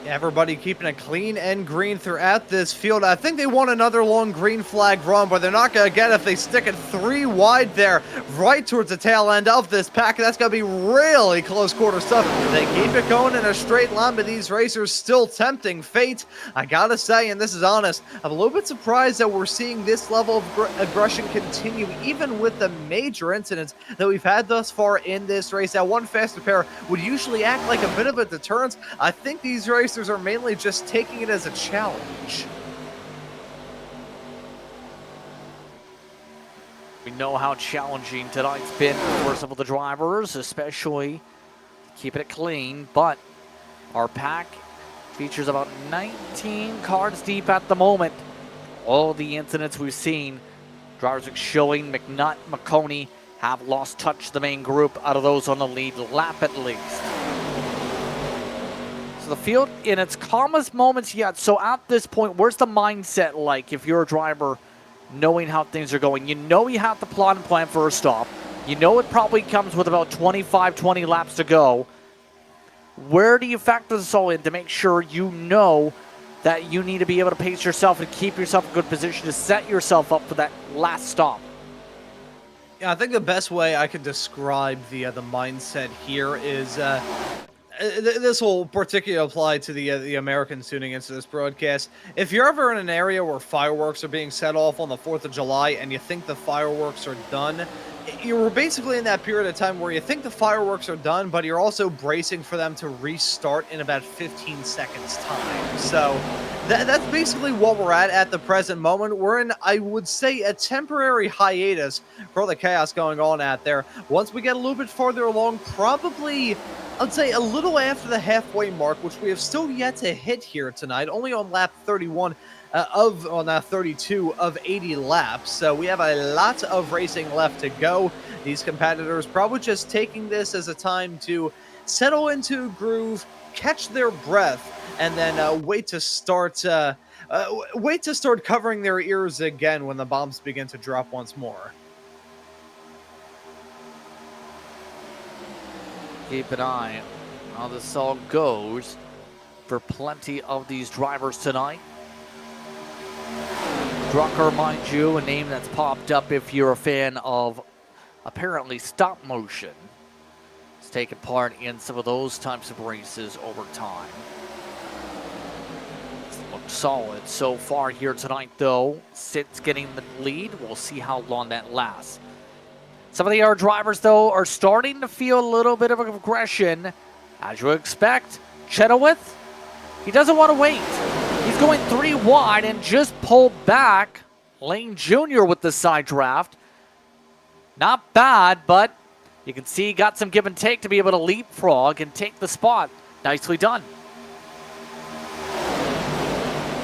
Everybody keeping it clean and green throughout this field. I think they want another long green flag run, but they're not going to get it if they stick it 3 wide there, right towards the tail end of this pack. That's going to be really close quarter stuff. They keep it going in a straight line, but these racers still tempting fate. I got to say, and this is honest, I'm a little bit surprised that we're seeing this level of aggression continue, even with the major incidents that we've had thus far in this race. That one fast repair would usually act like a bit of a deterrent. I think these racers are mainly just taking it as a challenge. We know how challenging tonight's been for some of the drivers, especially keeping it clean, but our pack features about 19 cars deep at the moment. All the incidents we've seen, drivers are showing McNutt, Maconi have lost touch of the main group out of those on the lead lap at least. The field in its calmest moments yet. So at this point, where's the mindset like if you're a driver knowing how things are going? You know you have to plot and plan for a stop. You know it probably comes with about 25, 20 laps to go. Where do you factor this all in to make sure you know that you need to be able to pace yourself and keep yourself in a good position to set yourself up for that last stop? Yeah, I think the best way I could describe the mindset here is this will particularly apply to the Americans tuning into this broadcast. If you're ever in an area where fireworks are being set off on the 4th of July and you think the fireworks are done, you're basically in that period of time where you think the fireworks are done, but you're also bracing for them to restart in about 15 seconds time. So that's basically what we're at the present moment. We're in, I would say, a temporary hiatus for all the chaos going on out there. Once we get a little bit farther along, probably I'd say a little after the halfway mark, which we have still yet to hit here tonight, only on lap 31 on 32 of 80 laps. So we have a lot of racing left to go. These competitors probably just taking this as a time to settle into a groove, catch their breath, and then wait to start covering their ears again when the bombs begin to drop once more. Keep an eye on how this all goes for plenty of these drivers tonight. Drucker, mind you, a name that's popped up if you're a fan of apparently stop motion. It's taken part in some of those types of races over time. It's looked solid so far here tonight, though. Sit's getting the lead. We'll see how long that lasts. Some of the other drivers, though, are starting to feel a little bit of aggression. As you expect, Chenoweth, he doesn't want to wait. He's going 3 wide and just pulled back. Lane Jr. with the side draft. Not bad, but you can see he got some give and take to be able to leapfrog and take the spot. Nicely done.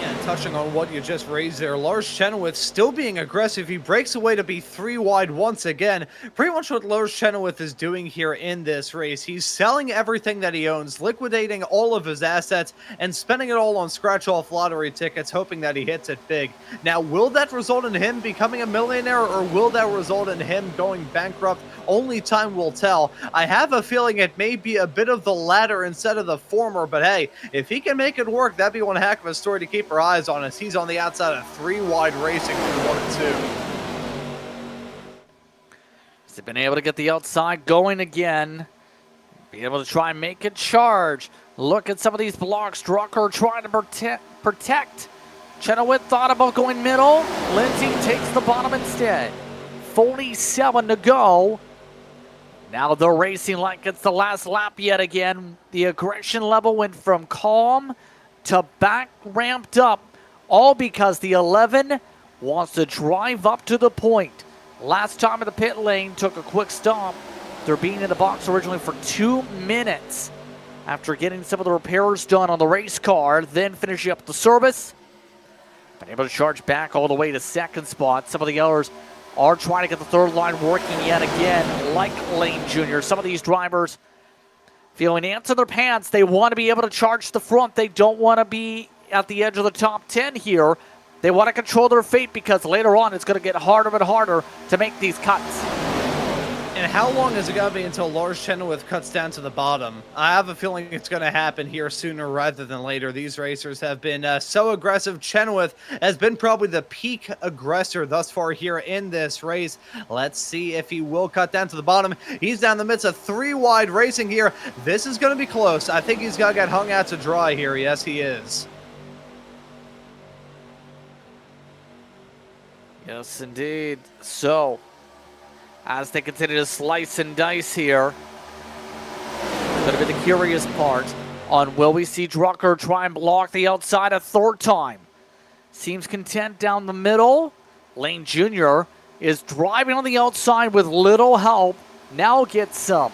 Yeah, touching on what you just raised there. Lars Chenoweth still being aggressive. He breaks away to be 3 wide once again. Pretty much what Lars Chenoweth is doing here in this race. He's selling everything that he owns, liquidating all of his assets, and spending it all on scratch-off lottery tickets, hoping that he hits it big. Now, will that result in him becoming a millionaire, or will that result in him going bankrupt? Only time will tell. I have a feeling it may be a bit of the latter instead of the former, but hey, if he can make it work, that'd be one heck of a story to keep our eyes on, as he's on the outside of 3 wide racing through 1 and 2. He's been able to get the outside going again. Be able to try and make a charge. Look at some of these blocks. Drucker trying to protect. Chenoweth thought about going middle. Lindsay takes the bottom instead. 47 to go. Now they're racing like it's the last lap yet again. The aggression level went from calm to back ramped up, all because the 11 wants to drive up to the point. Last time in the pit lane, took a quick stop. They're being in the box originally for 2 minutes after getting some of the repairs done on the race car, then finishing up the service. Been able to charge back all the way to second spot. Some of the others are trying to get the third line working yet again, like Lane Jr. Some of these drivers feeling ants in their pants. They want to be able to charge the front. They don't want to be at the edge of the top 10 here. They want to control their fate, because later on it's going to get harder and harder to make these cuts. And how long is it going to be until Lars Chenoweth cuts down to the bottom? I have a feeling it's going to happen here sooner rather than later. These racers have been so aggressive. Chenoweth has been probably the peak aggressor thus far here in this race. Let's see if he will cut down to the bottom. He's down the midst of 3 wide racing here. This is going to be close. I think he's going to get hung out to dry here. Yes, he is. Yes, indeed. So, as they continue to slice and dice here, going to be the curious part on, will we see Drucker try and block the outside a third time? Seems content down the middle. Lane Jr. is driving on the outside with little help. Now gets some.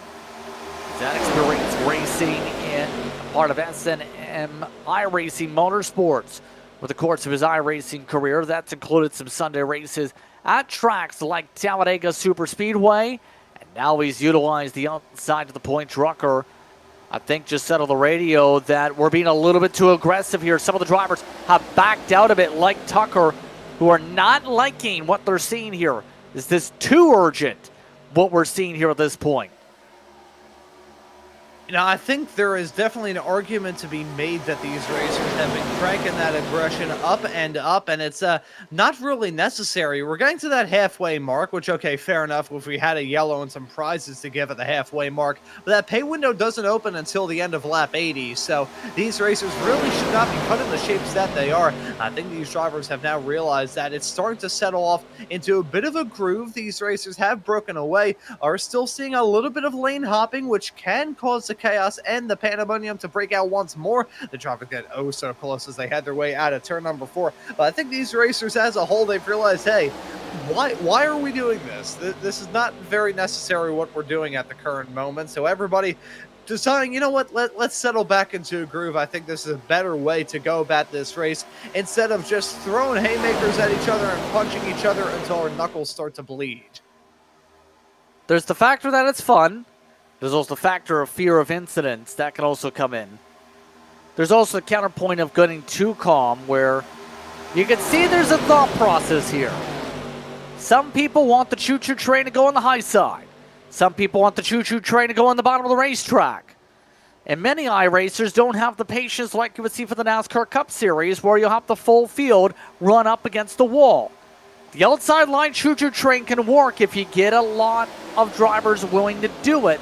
That experience racing in part of SNM iRacing Motorsports. With the course of his iRacing career, that's included some Sunday races at tracks like Talladega Superspeedway, and now he's utilized the outside of the point. Drucker, I think, just said on the radio that we're being a little bit too aggressive here. Some of the drivers have backed out a bit, like Tucker, who are not liking what they're seeing here. Is this too urgent, what we're seeing here at this point? Now, I think there is definitely an argument to be made that these racers have been cranking that aggression up, and it's not really necessary. We're getting to that halfway mark, which, okay, fair enough if we had a yellow and some prizes to give at the halfway mark, but that pay window doesn't open until the end of lap 80, so these racers really should not be cut in the shapes that they are. I think these drivers have now realized that it's starting to settle off into a bit of a groove. These racers have broken away, are still seeing a little bit of lane hopping, which can cause the chaos and the pandemonium to break out once more. The traffic get oh so close as they head their way out of turn number 4. But I think these racers as a whole, they've realized, hey, why are we doing this? This is not very necessary what we're doing at the current moment. So everybody deciding, you know what, let's settle back into a groove. I think this is a better way to go about this race, instead of just throwing haymakers at each other and punching each other until our knuckles start to bleed. There's the factor that it's fun. There's also the factor of fear of incidents that can also come in. There's also the counterpoint of getting too calm, where you can see there's a thought process here. Some people want the choo-choo train to go on the high side. Some people want the choo-choo train to go on the bottom of the racetrack. And many iRacers don't have the patience like you would see for the NASCAR Cup Series, where you'll have the full field run up against the wall. The outside line choo-choo train can work if you get a lot of drivers willing to do it.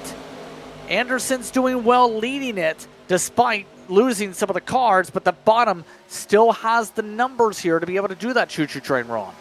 Anderson's doing well leading it, despite losing some of the cards, but the bottom still has the numbers here to be able to do that choo-choo train run.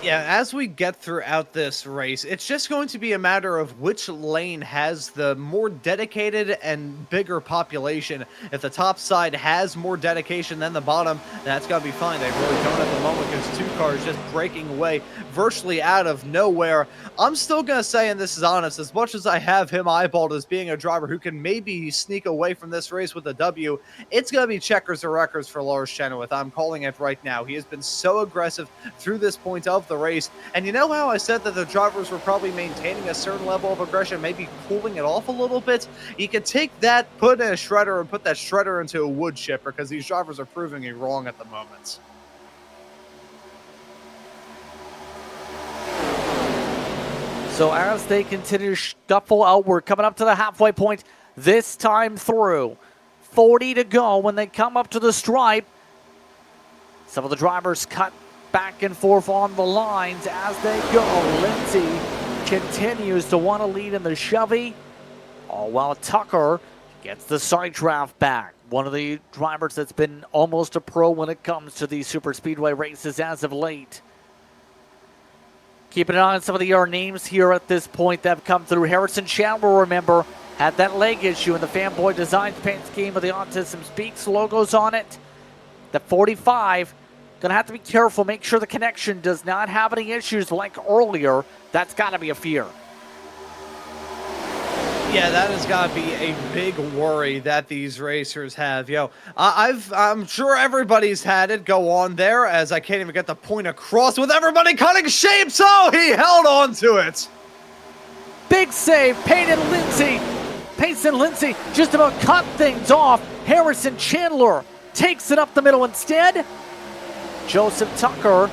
Yeah, as we get throughout this race, it's just going to be a matter of which lane has the more dedicated and bigger population. If the top side has more dedication than the bottom, that's going to be fine. They really don't at the moment because two cars just breaking away virtually out of nowhere. I'm still going to say, and this is honest, as much as I have him eyeballed as being a driver who can maybe sneak away from this race with a W, it's going to be checkers or wreckers for Lars Chenoweth. I'm calling it right now. He has been so aggressive through this point of the race. And you know how I said that the drivers were probably maintaining a certain level of aggression, maybe cooling it off a little bit? You can take that, put in a shredder, and put that shredder into a wood chipper because these drivers are proving me wrong at the moment. So as they continue to shuffle outward, coming up to the halfway point this time through, 40 to go when they come up to the stripe. Some of the drivers cut back and forth on the lines as they go. Lindsay continues to want to lead in the Chevy, all while Tucker gets the side draft back. One of the drivers that's been almost a pro when it comes to these super speedway races as of late. Keeping an eye on some of the names here at this point that have come through. Harrison Chandler, remember, had that leg issue in the Fanboy Designs paint scheme with the Autism Speaks logos on it. The 45, gonna have to be careful, make sure the connection does not have any issues like earlier. That's gotta be a fear. Yeah, that has got to be a big worry that these racers have. I'm sure everybody's had it go on there, as I can't even get the point across with everybody cutting shapes. Oh, he held on to it. Big save, Peyton Lindsay just about cut things off. Harrison Chandler takes it up the middle instead. Joseph Tucker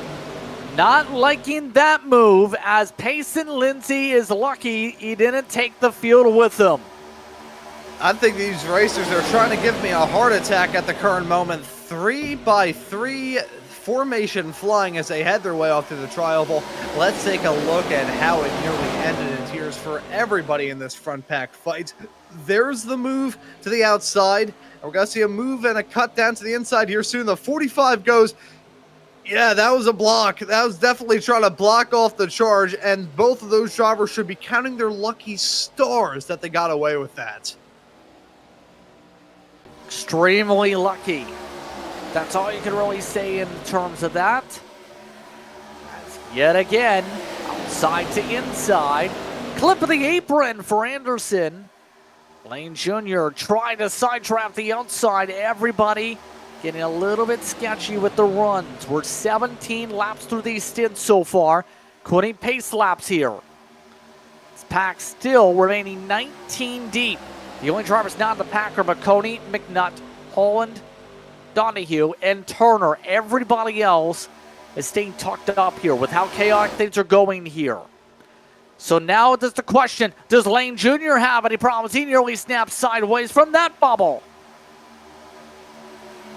not liking that move, as Payson Lindsay is lucky he didn't take the field with him. I think these racers are trying to give me a heart attack at the current moment. 3x3 formation flying as they head their way off to the tri-oval. Let's take a look at how it nearly ended in tears for everybody in this front pack fight. There's the move to the outside. We're going to see a move and a cut down to the inside here soon. The 45 goes. Yeah, that was a block. That was definitely trying to block off the charge, and both of those drivers should be counting their lucky stars that they got away with that. Extremely lucky. That's all you can really say in terms of that. As yet again, outside to inside. Clip of the apron for Anderson. Lane Jr. trying to sidetrack the outside. Everybody getting a little bit sketchy with the runs. We're 17 laps through these stints so far. Quitting pace laps here. This pack still remaining 19 deep. The only drivers not in the pack are Maconi, McNutt, Holland, Donahue, and Turner. Everybody else is staying tucked up here with how chaotic things are going here. So now there's the question, does Lane Jr. have any problems? He nearly snapped sideways from that bubble.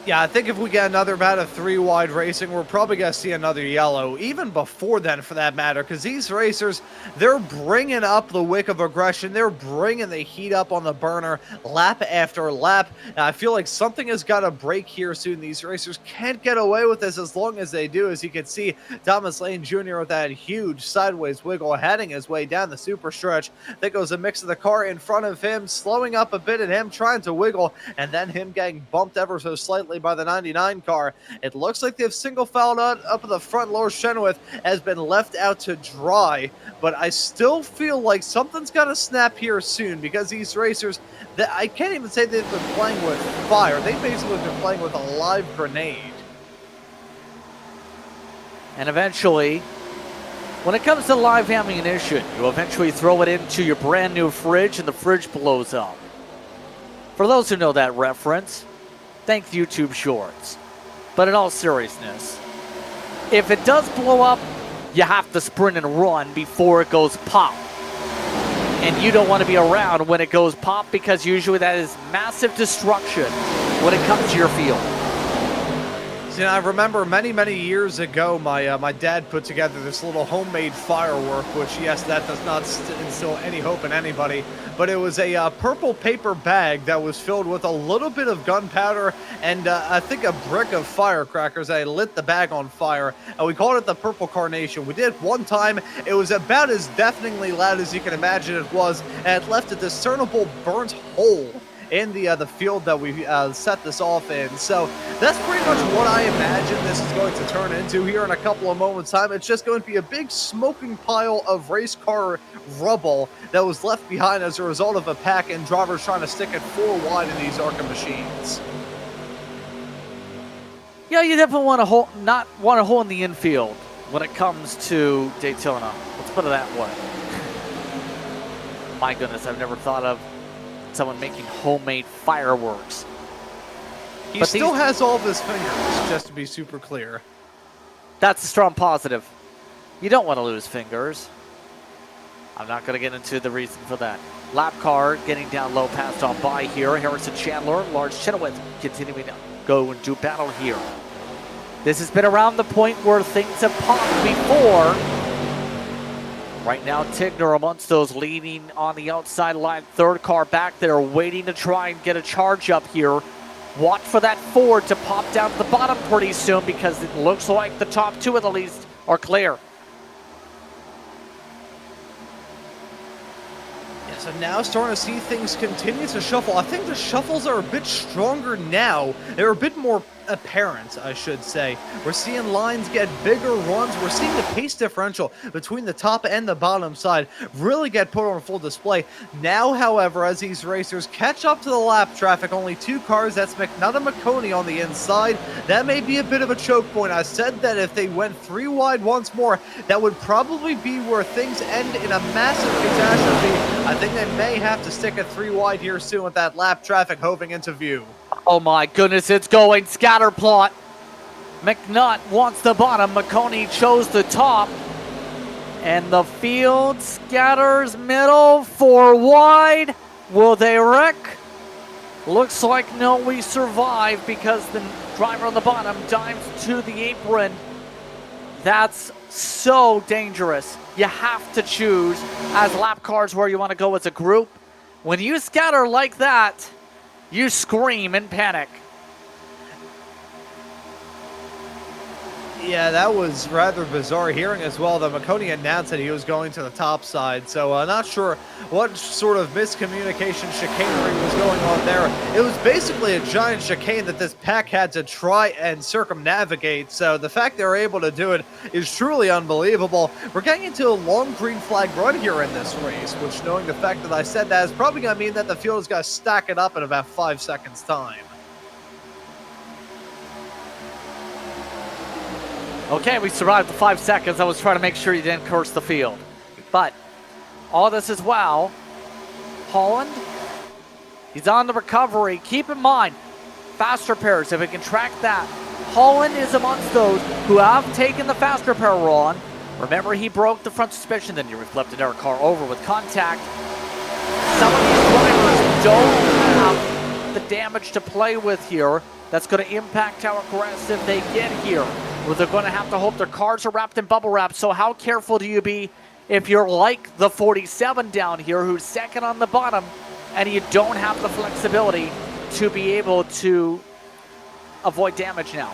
Yeah, I think if we get another bout of three-wide racing, we're probably going to see another yellow, even before then for that matter, because these racers, they're bringing up the wick of aggression. They're bringing the heat up on the burner lap after lap. And I feel like something has got to break here soon. These racers can't get away with this as long as they do. As you can see, Thomas Lane Jr. with that huge sideways wiggle heading his way down the super stretch. There goes a mix of the car in front of him, slowing up a bit and him trying to wiggle, and then him getting bumped ever so slightly by the 99 car. It looks like they've single fouled out up at the front. Lars Chenoweth has been left out to dry, but I still feel like something's got to snap here soon, because these racers, I can't even say they've been playing with fire. They've basically been playing with a live grenade. And eventually, when it comes to live ammunition, you eventually throw it into your brand new fridge and the fridge blows up. For those who know that reference, thank YouTube Shorts. But in all seriousness, if it does blow up, you have to sprint and run before it goes pop. And you don't want to be around when it goes pop, because usually that is massive destruction when it comes to your field. See, I remember many years ago, my dad put together this little homemade firework, which, yes, that does not instill any hope in anybody, but it was a purple paper bag that was filled with a little bit of gunpowder and I think a brick of firecrackers. I lit the bag on fire, and we called it the Purple Carnation. We did it one time. It was about as deafeningly loud as you can imagine it was, and it left a discernible burnt hole in the field that we set this off in. So that's pretty much what I imagine this is going to turn into here in a couple of moments' time. It's just going to be a big smoking pile of race car rubble that was left behind as a result of a pack and drivers trying to stick it 4 wide in these ARCA machines. Yeah, you definitely not want a hole in the infield when it comes to Daytona. Let's put it that way. My goodness, I've never thought of someone making homemade fireworks. He still has all of his fingers, just to be super clear. That's a strong positive. You don't want to lose fingers. I'm not going to get into the reason for that. Lap car getting down low, passed on by here. Harrison Chandler, Large Chenoweth continuing to go and do battle here. This has been around the point where things have popped before. Right now, Tigner amongst those leading on the outside line. Third car back there waiting to try and get a charge up here. Watch for that Ford to pop down to the bottom pretty soon because it looks like the top 2 at the least are clear. Yeah, so now starting to see things continue to shuffle. I think the shuffles are a bit stronger now. They're a bit more apparent, I should say. We're seeing lines get bigger runs. We're seeing the pace differential between the top and the bottom side really get put on full display. Now, however, as these racers catch up to the lap traffic, only 2 cars, that's McNutt and Maconi on the inside. That may be a bit of a choke point. I said that if they went 3 wide once more, that would probably be where things end in a massive catastrophe. I think they may have to stick at 3 wide here soon with that lap traffic hoving into view. Oh my goodness, it's going scatter plot. McNutt wants the bottom. Maconi chose the top. And the field scatters middle, 4 wide. Will they wreck? Looks like no, we survive because the driver on the bottom dives to the apron. That's so dangerous. You have to choose as lap cars where you want to go as a group. When you scatter like that, you scream in panic. Yeah, that was rather bizarre hearing as well that Maconi announced that he was going to the top side. So not sure what sort of miscommunication chicanery was going on there. It was basically a giant chicane that this pack had to try and circumnavigate. So the fact they were able to do it is truly unbelievable. We're getting into a long green flag run here in this race, which, knowing the fact that I said that, is probably going to mean that the field is going to stack it up in about 5 seconds time. Okay, we survived the 5 seconds. I was trying to make sure you didn't curse the field. But all this as well, Holland, he's on the recovery. Keep in mind, fast repairs, if we can track that. Holland is amongst those who have taken the fast repair run. Remember, he broke the front suspension, then he flipped their car over with contact. Some of these drivers don't have the damage to play with here. That's going to impact how aggressive they get here. Where they're going to have to hope their cars are wrapped in bubble wrap. So how careful do you be if you're like the 47 down here who's second on the bottom and you don't have the flexibility to be able to avoid damage now?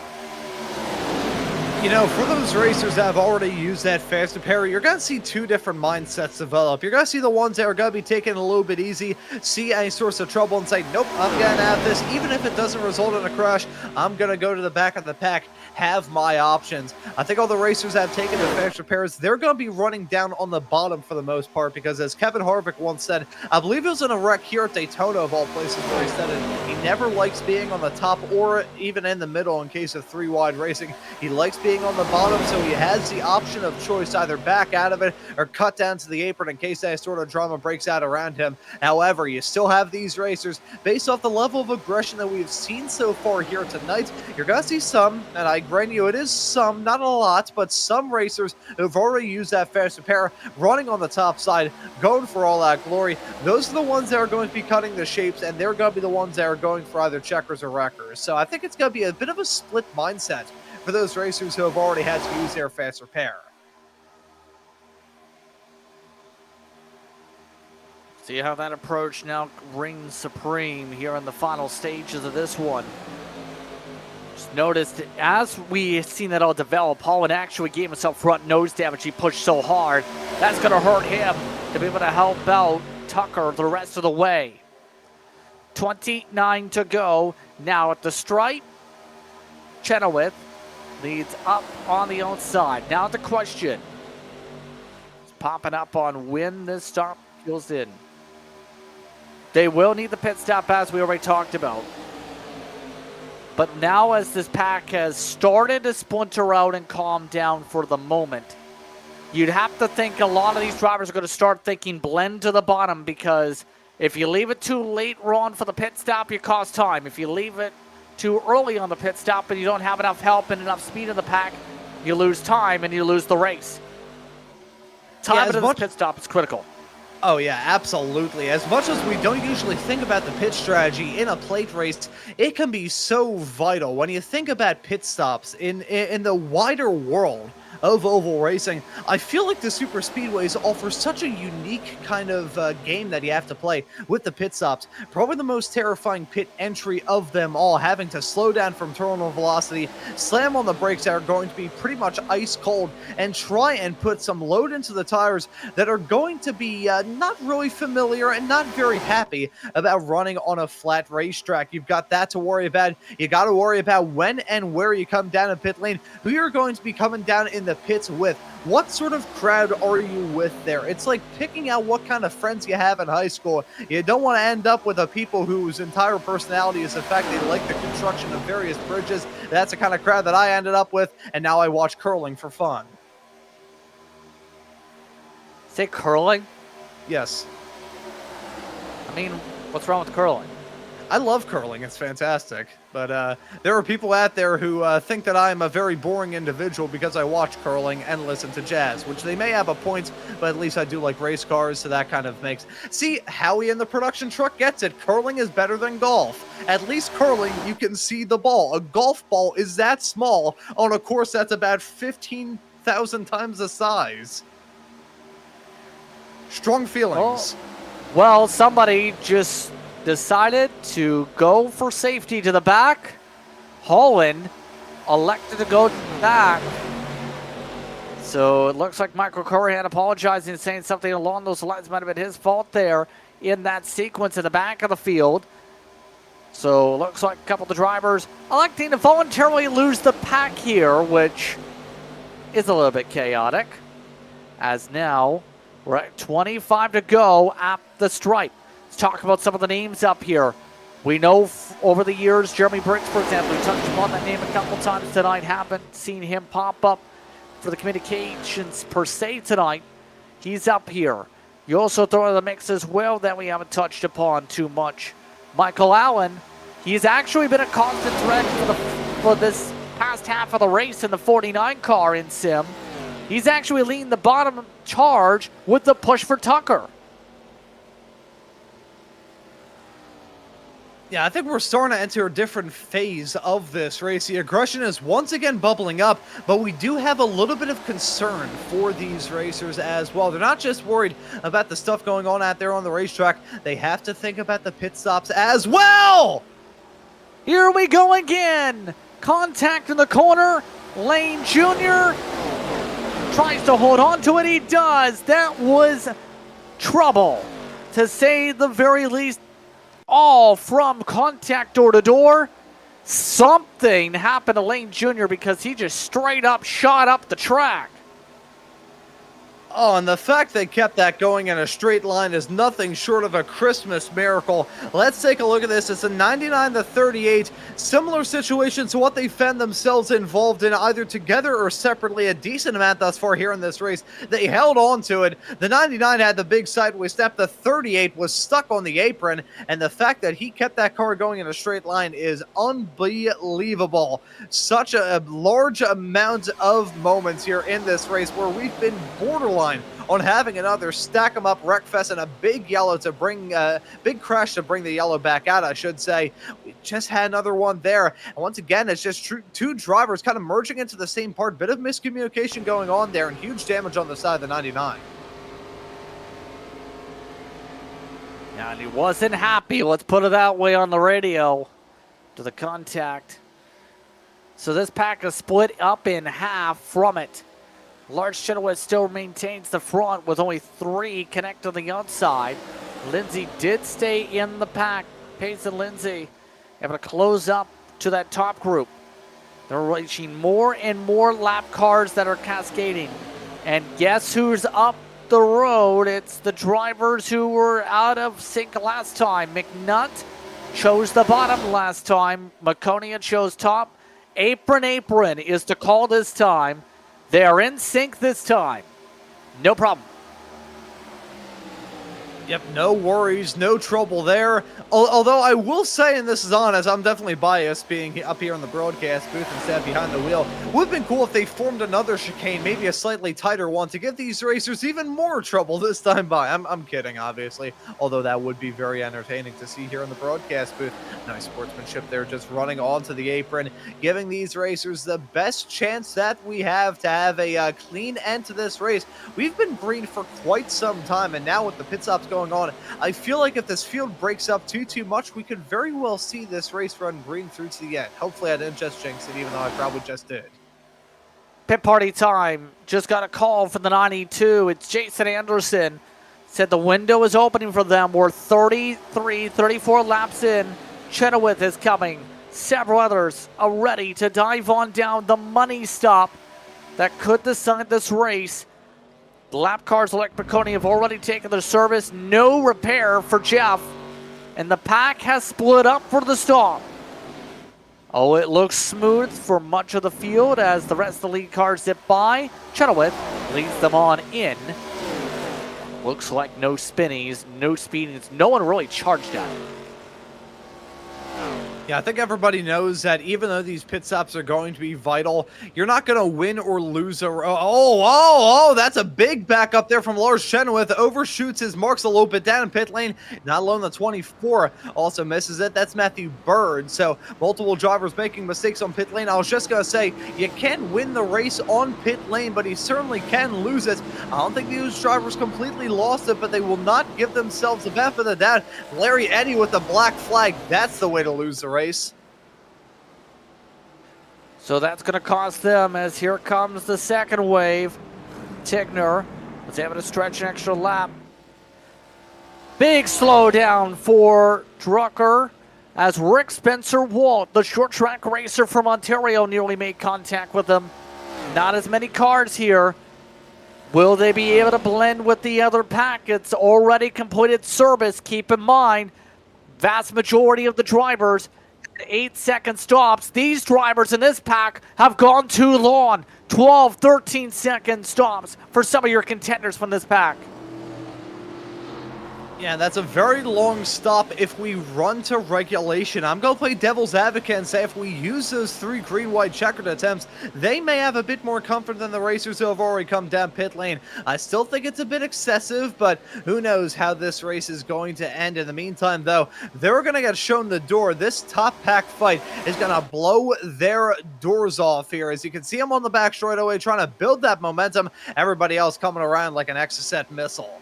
You know, for those racers that have already used that fast repair, you're going to see 2 different mindsets develop. You're going to see the ones that are going to be taking it a little bit easy, see any source of trouble and say, nope, I'm going to have this. Even if it doesn't result in a crash, I'm going to go to the back of the pack, have my options. I think all the racers that have taken the fast repairs, they're going to be running down on the bottom for the most part because, as Kevin Harvick once said, I believe it was in a wreck here at Daytona of all places where he said it, he never likes being on the top or even in the middle in case of 3 wide racing. He likes being being on the bottom, so he has the option of choice, either back out of it or cut down to the apron in case that sort of drama breaks out around him. However, you still have these racers, based off the level of aggression that we've seen so far here tonight, you're going to see some, and I grant you it is some, not a lot, but some racers who've already used that fast repair, running on the top side, going for all that glory. Those are the ones that are going to be cutting the shapes, and they're going to be the ones that are going for either checkers or wreckers. So I think it's going to be a bit of a split mindset for those racers who have already had to use their fast repair. See how that approach now reigns supreme here in the final stages of this one. Just noticed as we seen that all develop, Holland actually gave himself front nose damage. He pushed so hard. That's going to hurt him to be able to help out Tucker the rest of the way. 29 to go. Now at the stripe, Chenoweth leads up on the outside. Now the question. It's popping up on when this stop goes in. They will need the pit stop, as we already talked about. But now as this pack has started to splinter out and calm down for the moment, you'd have to think a lot of these drivers are going to start thinking blend to the bottom, because if you leave it too late, Ron, for the pit stop, you cost time. If you leave it too early on the pit stop and you don't have enough help and enough speed in the pack, you lose time and you lose the race. Time at the pit stop is critical. Oh yeah, absolutely. As much as we don't usually think about the pit strategy in a plate race, it can be so vital when you think about pit stops in the wider world of oval racing. I feel like the super speedways offer such a unique kind of game that you have to play with the pit stops. Probably the most terrifying pit entry of them all, having to slow down from terminal velocity, slam on the brakes that are going to be pretty much ice cold, and try and put some load into the tires that are going to be not really familiar and not very happy about running on a flat racetrack. You've got that to worry about. You got to worry about when and where you come down in pit lane, who you're going to be coming down in the pits with. What sort of crowd are you with there? It's like picking out what kind of friends you have in high school. You don't want to end up with a people whose entire personality is the fact they like the construction of various bridges. That's the kind of crowd that I ended up with, and now I watch curling for fun. Say curling? Yes. I mean, what's wrong with curling? I love curling. It's fantastic. But there are people out there who think that I am a very boring individual because I watch curling and listen to jazz, which they may have a point, but at least I do like race cars, so that kind of makes... See, Howie in the production truck gets it. Curling is better than golf. At least curling, you can see the ball. A golf ball is that small on a course that's about 15,000 times the size. Strong feelings. Well, somebody just decided to go for safety to the back. Holland elected to go back. So it looks like Michael Curran apologizing and saying something along those lines. Might have been his fault there in that sequence in the back of the field. So it looks like a couple of the drivers electing to voluntarily lose the pack here, which is a little bit chaotic. As now we're at 25 to go at the stripe. Let's talk about some of the names up here. We know over the years, Jeremy Briggs, for example, we touched upon that name a couple times tonight. Haven't seen him pop up for the communications per se tonight. He's up here. You also throw in the mix as well that we haven't touched upon too much. Michael Allen, he's actually been a constant threat for this past half of the race in the 49 car in Sim. He's actually leading the bottom charge with the push for Tucker. Yeah, I think we're starting to enter a different phase of this race. The aggression is once again bubbling up, but we do have a little bit of concern for these racers as well. They're not just worried about the stuff going on out there on the racetrack. They have to think about the pit stops as well! Here we go again! Contact in the corner. Lane Jr. tries to hold on to it. He does. That was trouble, to say the very least. All from contact door to door. Something happened to Lane Jr. because he just straight up shot up the track. Oh, and the fact they kept that going in a straight line is nothing short of a Christmas miracle. Let's take a look at this. It's a 99-38. Similar situation to what they found themselves involved in either together or separately a decent amount thus far here in this race. They held on to it. The 99 had the big sideways step. The 38 was stuck on the apron. And the fact that he kept that car going in a straight line is unbelievable. Such a large amount of moments here in this race where we've been borderline on having another stack 'em up wreckfest and a big yellow to bring big crash to bring the yellow back out, I should say. We just had another one there, and once again it's just two drivers kind of merging into the same part. Bit of miscommunication going on there and huge damage on the side of the 99. Yeah, and he wasn't happy, let's put it that way, on the radio to the contact. So this pack is split up in half from it. Large Chenoweth still maintains the front with only 3 connect to the outside. Lindsay did stay in the pack. Pace and Lindsay able to close up to that top group. They're reaching more and more lap cars that are cascading. And guess who's up the road? It's the drivers who were out of sync last time. McNutt chose the bottom last time. Maconi chose top. Apron is the call this time. They are in sync this time. No problem. Yep, no worries, no trouble there. Although I will say, and this is on, as I'm definitely biased being up here in the broadcast booth instead behind the wheel, would have been cool if they formed another chicane, maybe a slightly tighter one, to give these racers even more trouble this time by. I'm kidding, obviously, although that would be very entertaining to see here in the broadcast booth. Nice sportsmanship there, just running onto the apron, giving these racers the best chance that we have to have a clean end to this race. We've been green for quite some time, and now with the pit stops going on, I feel like if this field breaks up too much, we could very well see this race run green through to the end. Hopefully I didn't just jinx it, even though I probably just did. Pit party time. Just got a call from the 92. It's Jason Anderson. Said the window is opening for them. We're 34 laps in. Chenoweth is coming. Several others are ready to dive on down the money stop that could decide this race. The lap cars like Maconi have already taken their service. No repair for Jeff. And the pack has split up for the stop. Oh, it looks smooth for much of the field as the rest of the lead cars zip by. Chenoweth leads them on in. Looks like no spinnies, no speedings. No one really charged at it. Yeah, I think everybody knows that even though these pit stops are going to be vital, you're not going to win or lose a... Oh, that's a big back up there from Lars Chenoweth. Overshoots his marks a little bit down in pit lane. Not alone, the 24 also misses it. That's Matthew Bird. So multiple drivers making mistakes on pit lane. I was just going to say, you can win the race on pit lane, but he certainly can lose it. I don't think these drivers completely lost it, but they will not give themselves the benefit of the doubt. Larry Eddy with the black flag. That's the way to lose the race. So that's going to cost them as here comes the second wave. Tigner was able to stretch an extra lap. Big slowdown for Drucker as Rick Spencer Walt, the short track racer from Ontario, nearly made contact with him. Not as many cars here. Will they be able to blend with the other pack? It's already completed service. Keep in mind, vast majority of the drivers 8-second stops. These drivers in this pack have gone too long. 12, 13-second stops for some of your contenders from this pack. Yeah, that's a very long stop if we run to regulation. I'm going to play devil's advocate and say if we use those 3 green-white checkered attempts, they may have a bit more comfort than the racers who have already come down pit lane. I still think it's a bit excessive, but who knows how this race is going to end. In the meantime, though, they're going to get shown the door. This top pack fight is going to blow their doors off here. As you can see them on the back straightaway trying to build that momentum. Everybody else coming around like an Exocet missile.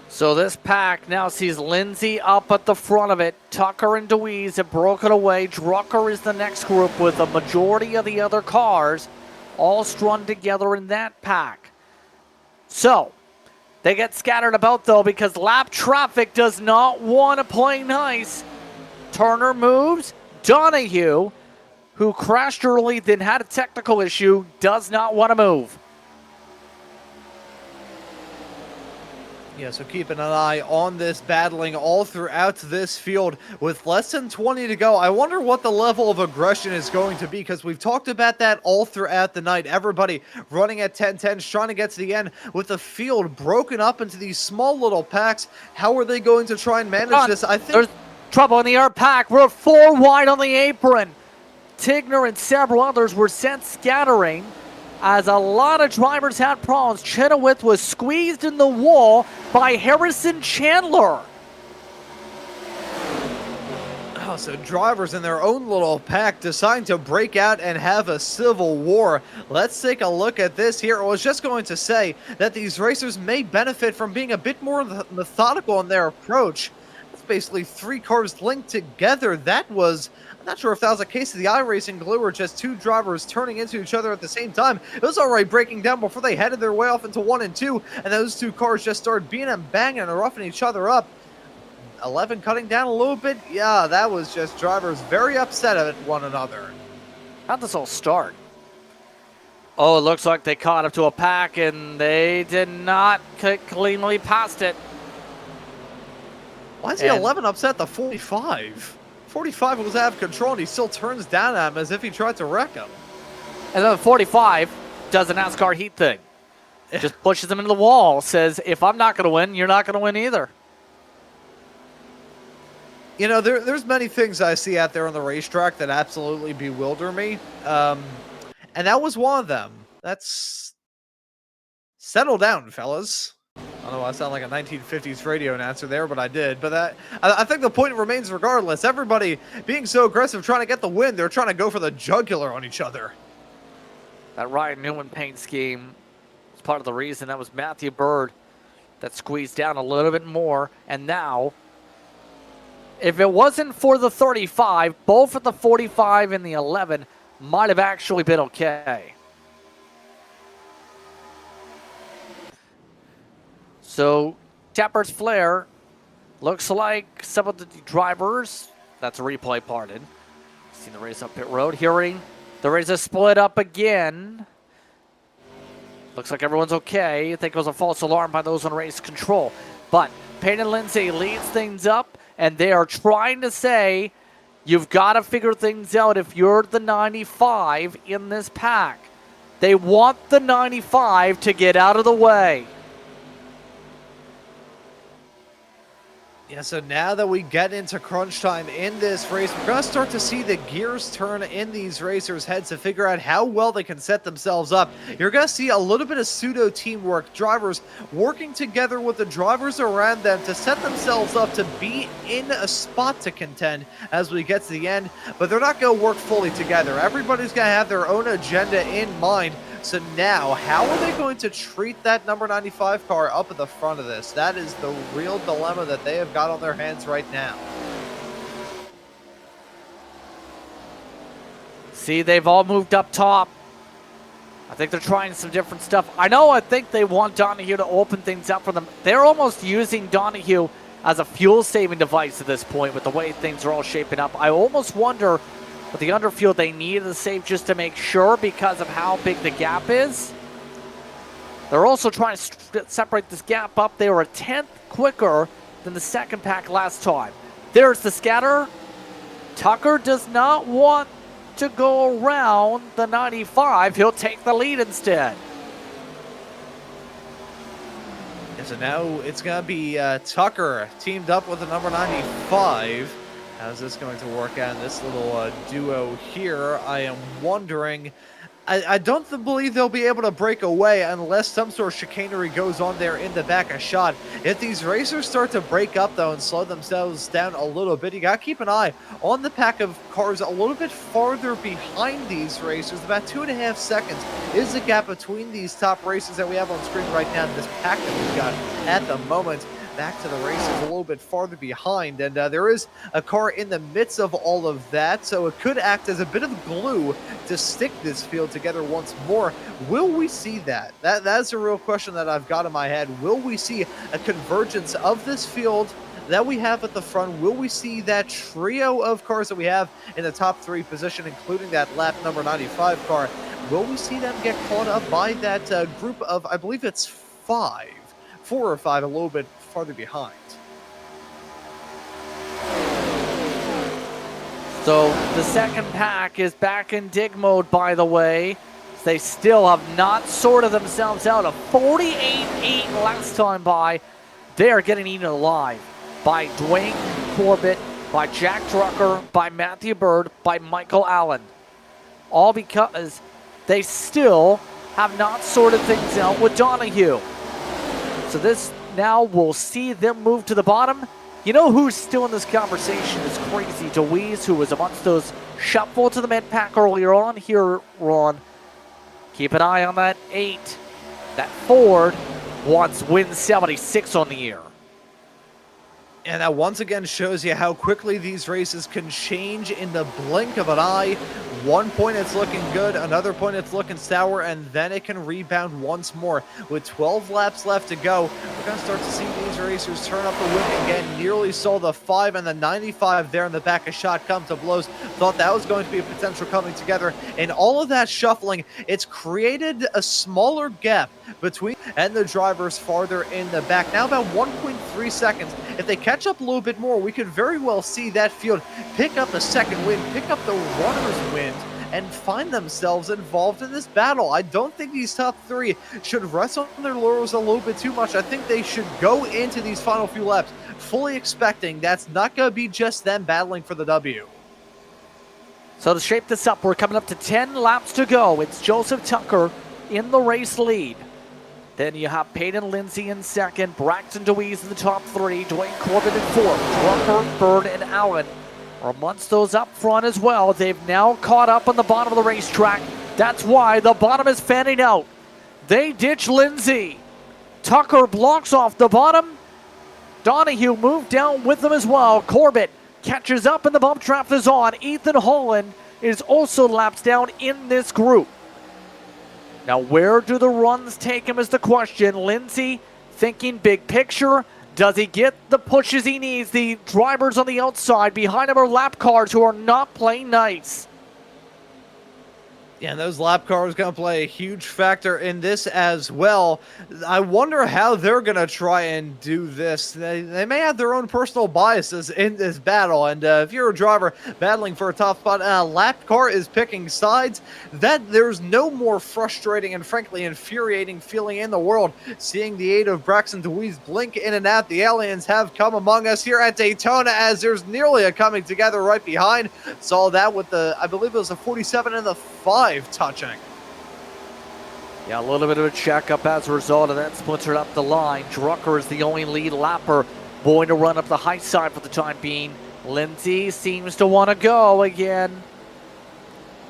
So this pack now sees Lindsay up at the front of it. Tucker and DeWeese have broken away. Drucker is the next group with a majority of the other cars all strung together in that pack. So they get scattered about though because lap traffic does not want to play nice. Turner moves. Donahue who crashed early, then had a technical issue, does not want to move. Yeah, so keeping an eye on this battling all throughout this field with less than 20 to go. I wonder what the level of aggression is going to be, because we've talked about that all throughout the night. Everybody running at 10-10s, trying to get to the end with the field broken up into these small little packs. How are they going to try and manage this? I think there's trouble in the air pack. We're 4 wide on the apron. Tigner and several others were sent scattering as a lot of drivers had problems. Chenoweth was squeezed in the wall by Harrison Chandler. Oh, so drivers in their own little pack deciding to break out and have a civil war. Let's take a look at this here. I was just going to say that these racers may benefit from being a bit more methodical in their approach. It's basically 3 cars linked together. That was... Not sure if that was a case of the iRacing glue or just 2 drivers turning into each other at the same time. It was already breaking down before they headed their way off into 1 and 2, and those 2 cars just started beating and banging and roughing each other up. 11 cutting down a little bit. Yeah, that was just drivers very upset at one another. How'd this all start? Oh, it looks like they caught up to a pack, and they did not get cleanly past it. Why is the 11 upset at the 45? 45 was out of control, and he still turns down at him as if he tried to wreck him. And then the 45 does a NASCAR heat thing. Just pushes him into the wall, says, if I'm not going to win, you're not going to win either. You know, there's many things I see out there on the racetrack that absolutely bewilder me. And that was one of them. That's... Settle down, fellas. I don't know, I sound like a 1950s radio announcer there, but I did. But I think the point remains regardless. Everybody being so aggressive trying to get the win, they're trying to go for the jugular on each other. That Ryan Newman paint scheme was part of the reason. That was Matthew Bird that squeezed down a little bit more. And now, if it wasn't for the 35, both at the 45 and the 11 might have actually been okay. So, Tapper's flare looks like some of the drivers, that's a replay, pardon, seen the race up pit road, hearing the race is split up again. Looks like everyone's okay. I think it was a false alarm by those on race control. But Payne and Lindsay leads things up, and they are trying to say, you've got to figure things out if you're the 95 in this pack. They want the 95 to get out of the way. Yeah, so now that we get into crunch time in this race, we're going to start to see the gears turn in these racers' heads to figure out how well they can set themselves up. You're going to see a little bit of pseudo teamwork, drivers working together with the drivers around them to set themselves up to be in a spot to contend as we get to the end, but they're not going to work fully together. Everybody's going to have their own agenda in mind. So now, how are they going to treat that number 95 car up at the front of this? That is the real dilemma that they have got on their hands right now. See, they've all moved up top. I think they're trying some different stuff. I think they want Donahue to open things up for them. They're almost using Donahue as a fuel-saving device at this point with the way things are all shaping up. I almost wonder... But the underfield they need to save just to make sure because of how big the gap is. They're also trying to separate this gap up. They were a 10th quicker than the second pack last time. There's the scatter. Tucker does not want to go around the 95. He'll take the lead instead. And so now it's going to be Tucker teamed up with the number 95. How's this going to work out in this little duo here? I am wondering. I don't believe they'll be able to break away unless some sort of chicanery goes on there in the back a shot. If these racers start to break up, though, and slow themselves down a little bit, you got to keep an eye on the pack of cars a little bit farther behind these racers. About 2.5 seconds is the gap between these top racers that we have on screen right now, this pack that we've got at the moment. Back to the races a little bit farther behind, and there is a car in the midst of all of that, so it could act as a bit of glue to stick this field together once more. Will we see that? That's a real question that I've got in my head. Will we see a convergence of this field that we have at the front, will we see that trio of cars that we have in the top 3 position, including that lap number 95 car? Will we see them get caught up by that group of, I believe it's 4 or 5, a little bit farther behind? So the second pack is back in dig mode, by the way. They still have not sorted themselves out. A 48-8 last time by. They are getting eaten alive by Dwayne Corbett, by Jack Drucker, by Matthew Bird, by Michael Allen. All because they still have not sorted things out with Donahue. So this now will see them move to the bottom. You know who's still in this conversation is Crazy DeWeese, who was amongst those shuffled to the mid pack earlier on. Here, Ron, keep an eye on that 8. That Ford wants win 76 on the year. And that once again shows you how quickly these races can change in the blink of an eye. One point it's looking good, another point it's looking sour, and then it can rebound once more. With 12 laps left to go, we're going to start to see these racers turn up the wind again. Nearly saw the 5 and the 95 there in the back. A shot come to blows. Thought that was going to be a potential coming together. And all of that shuffling, it's created a smaller gap between and the drivers farther in the back. Now about 1.3 seconds. If they catch up a little bit more, we could very well see that field pick up a second win, pick up the runner's win, and find themselves involved in this battle. I don't think these top 3 should rest on their laurels a little bit too much. I think they should go into these final few laps fully expecting that's not going to be just them battling for the W. So to shape this up, we're coming up to 10 laps to go. It's Joseph Tucker in the race lead. Then you have Peyton Lindsay in second, Braxton DeWeese in the top 3, Dwayne Corbett in fourth, Drucker, Bird, and Allen are amongst those up front as well. They've now caught up on the bottom of the racetrack. That's why the bottom is fanning out. They ditch Lindsay. Tucker blocks off the bottom. Donahue moved down with them as well. Corbett catches up and the bump trap is on. Ethan Holland is also laps down in this group. Now, where do the runs take him is the question. Lindsay thinking big picture. Does he get the pushes he needs? The drivers on the outside behind him are lap cars who are not playing nice. Yeah, and those lap cars going to play a huge factor in this as well. I wonder how they're going to try and do this. They may have their own personal biases in this battle, and if you're a driver battling for a top spot and a lap car is picking sides, that there's no more frustrating and frankly infuriating feeling in the world seeing the 8 of Braxton DeWeese blink in and out. The aliens have come among us here at Daytona as there's nearly a coming together right behind. Saw that with the, I believe it was a 47 and the 5 touching. Yeah, a little bit of a checkup as a result of that, splintered up the line. Drucker is the only lead lapper going to run up the high side for the time being. Lindsay seems to want to go again.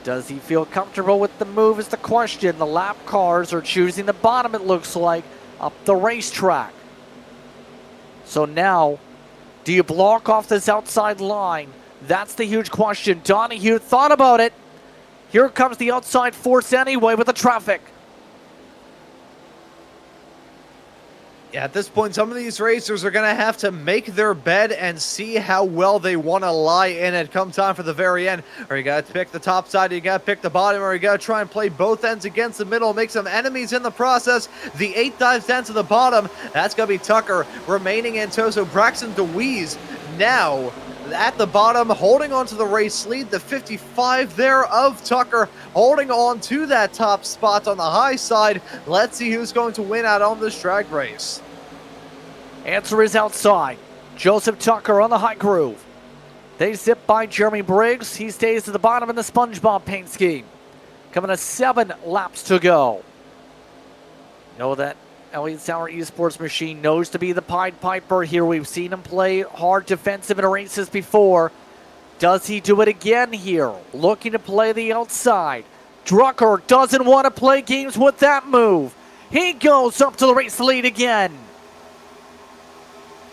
Does he feel comfortable with the move is the question. The lap cars are choosing the bottom, it looks like, up the racetrack. So now, do you block off this outside line? That's the huge question. Donahue thought about it. Here comes the outside force anyway with the traffic. Yeah, at this point, some of these racers are going to have to make their bed and see how well they want to lie in it come time for the very end. Or you got to pick the top side, or you got to pick the bottom, or you got to try and play both ends against the middle, make some enemies in the process. The 8 dives down to the bottom. That's going to be Tucker remaining in tow. So Braxton DeWeese now at the bottom, holding on to the race lead. The 55 there of Tucker holding on to that top spot on the high side. Let's see who's going to win out on this drag race. Answer is outside. Joseph Tucker on the high groove. They zip by Jeremy Briggs. He stays at the bottom in the SpongeBob paint scheme. Coming to 7 laps to go. Know that Elliott Sauer Esports machine knows to be the Pied Piper here. We've seen him play hard defensive in races before. Does he do it again here? Looking to play the outside. Drucker doesn't want to play games with that move. He goes up to the race lead again.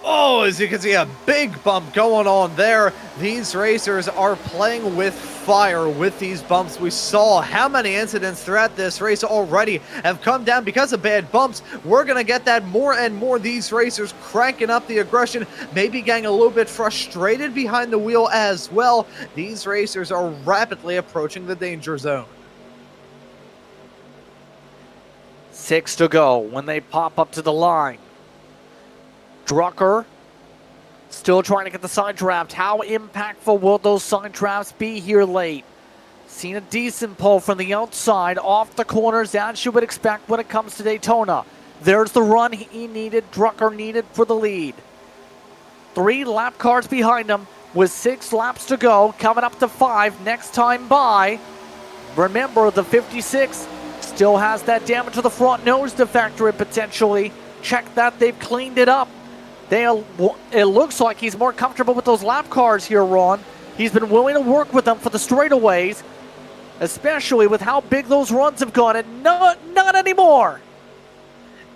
Oh, as you can see, a big bump going on there. These racers are playing with fire with these bumps. We saw how many incidents throughout this race already have come down because of bad bumps. We're going to get that more and more. These racers cranking up the aggression, maybe getting a little bit frustrated behind the wheel as well. These racers are rapidly approaching the danger zone. 6 to go when they pop up to the line. Drucker still trying to get the side draft. How impactful will those side drafts be here late? Seen a decent pull from the outside off the corners as you would expect when it comes to Daytona. There's the run he needed, Drucker needed for the lead. 3 lap cars behind him with 6 laps to go, coming up to 5 next time by. Remember, the 56 still has that damage to the front nose to factor in potentially. Check that, they've cleaned it up. It looks like he's more comfortable with those lap cars here, Ron. He's been willing to work with them for the straightaways, especially with how big those runs have gone, and not anymore.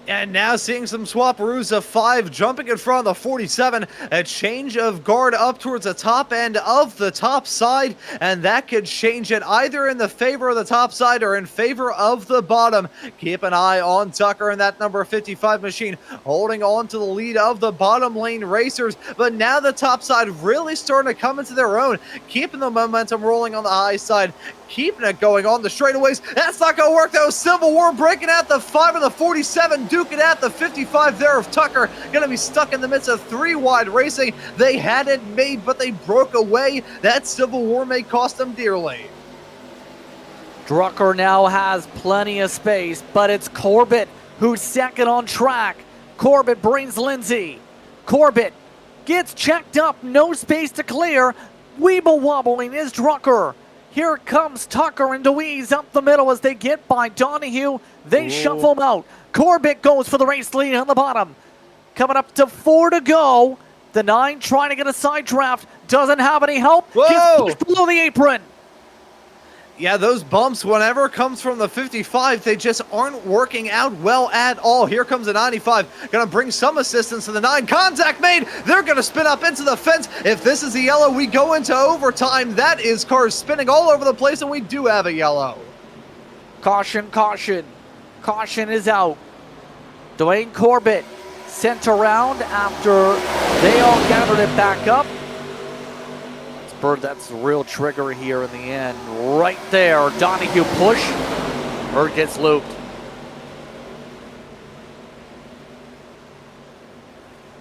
And now seeing some swapperoos of 5 jumping in front of the 47. A change of guard up towards the top end of the top side. And that could change it either in the favor of the top side or in favor of the bottom. Keep an eye on Tucker and that number 55 machine holding on to the lead of the bottom lane racers. But now the top side really starting to come into their own. Keeping the momentum rolling on the high side. Keeping it going on the straightaways. That's not going to work though. Civil War breaking out the 5 and the 47. Duking out the 55 there of Tucker. Going to be stuck in the midst of 3 wide racing. They had it made, but they broke away. That Civil War may cost them dearly. Drucker now has plenty of space, but it's Corbett who's second on track. Corbett brings Lindsay. Corbett gets checked up. No space to clear. Weeble wobbling is Drucker. Here comes Tucker and Deweese up the middle as they get by Donahue. They shuffle them out. Corbett goes for the race lead on the bottom. Coming up to 4 to go. The 9 trying to get a side draft. Doesn't have any help. Gets pushed below the apron. Yeah, those bumps, whenever it comes from the 55, they just aren't working out well at all. Here comes the 95. Going to bring some assistance to the 9. Contact made. They're going to spin up into the fence. If this is a yellow, we go into overtime. That is cars spinning all over the place, and we do have a yellow. Caution, caution. Caution is out. Dwayne Corbett sent around after they all gathered it back up. Bird, that's the real trigger here in the end. Right there, Donahue push. Bird gets looped.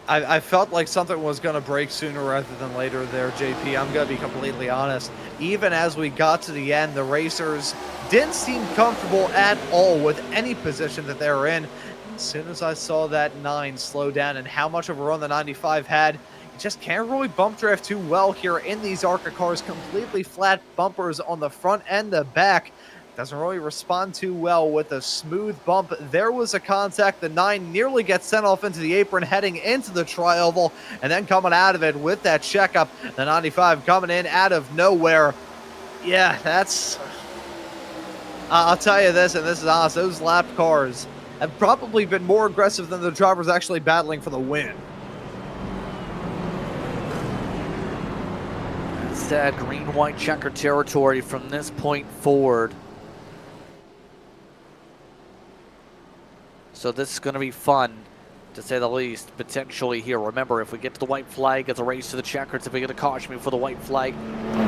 I felt like something was going to break sooner rather than later there, JP. I'm going to be completely honest. Even as we got to the end, the racers didn't seem comfortable at all with any position that they were in. As soon as I saw that 9 slow down and how much of a run the 95 had, just can't really bump drift too well here in these ARCA cars. Completely flat bumpers on the front and the back. Doesn't really respond too well with a smooth bump. There was a contact. The 9 nearly gets sent off into the apron, heading into the tri-oval, and then coming out of it with that checkup. The 95 coming in out of nowhere. Yeah, that's... I'll tell you this, and this is honest, those lap cars have probably been more aggressive than the drivers actually battling for the win. Instead, green-white checker territory from this point forward. So this is going to be fun, to say the least, potentially here. Remember, if we get to the white flag, it's a race to the checkers. If we get a caution for the white flag,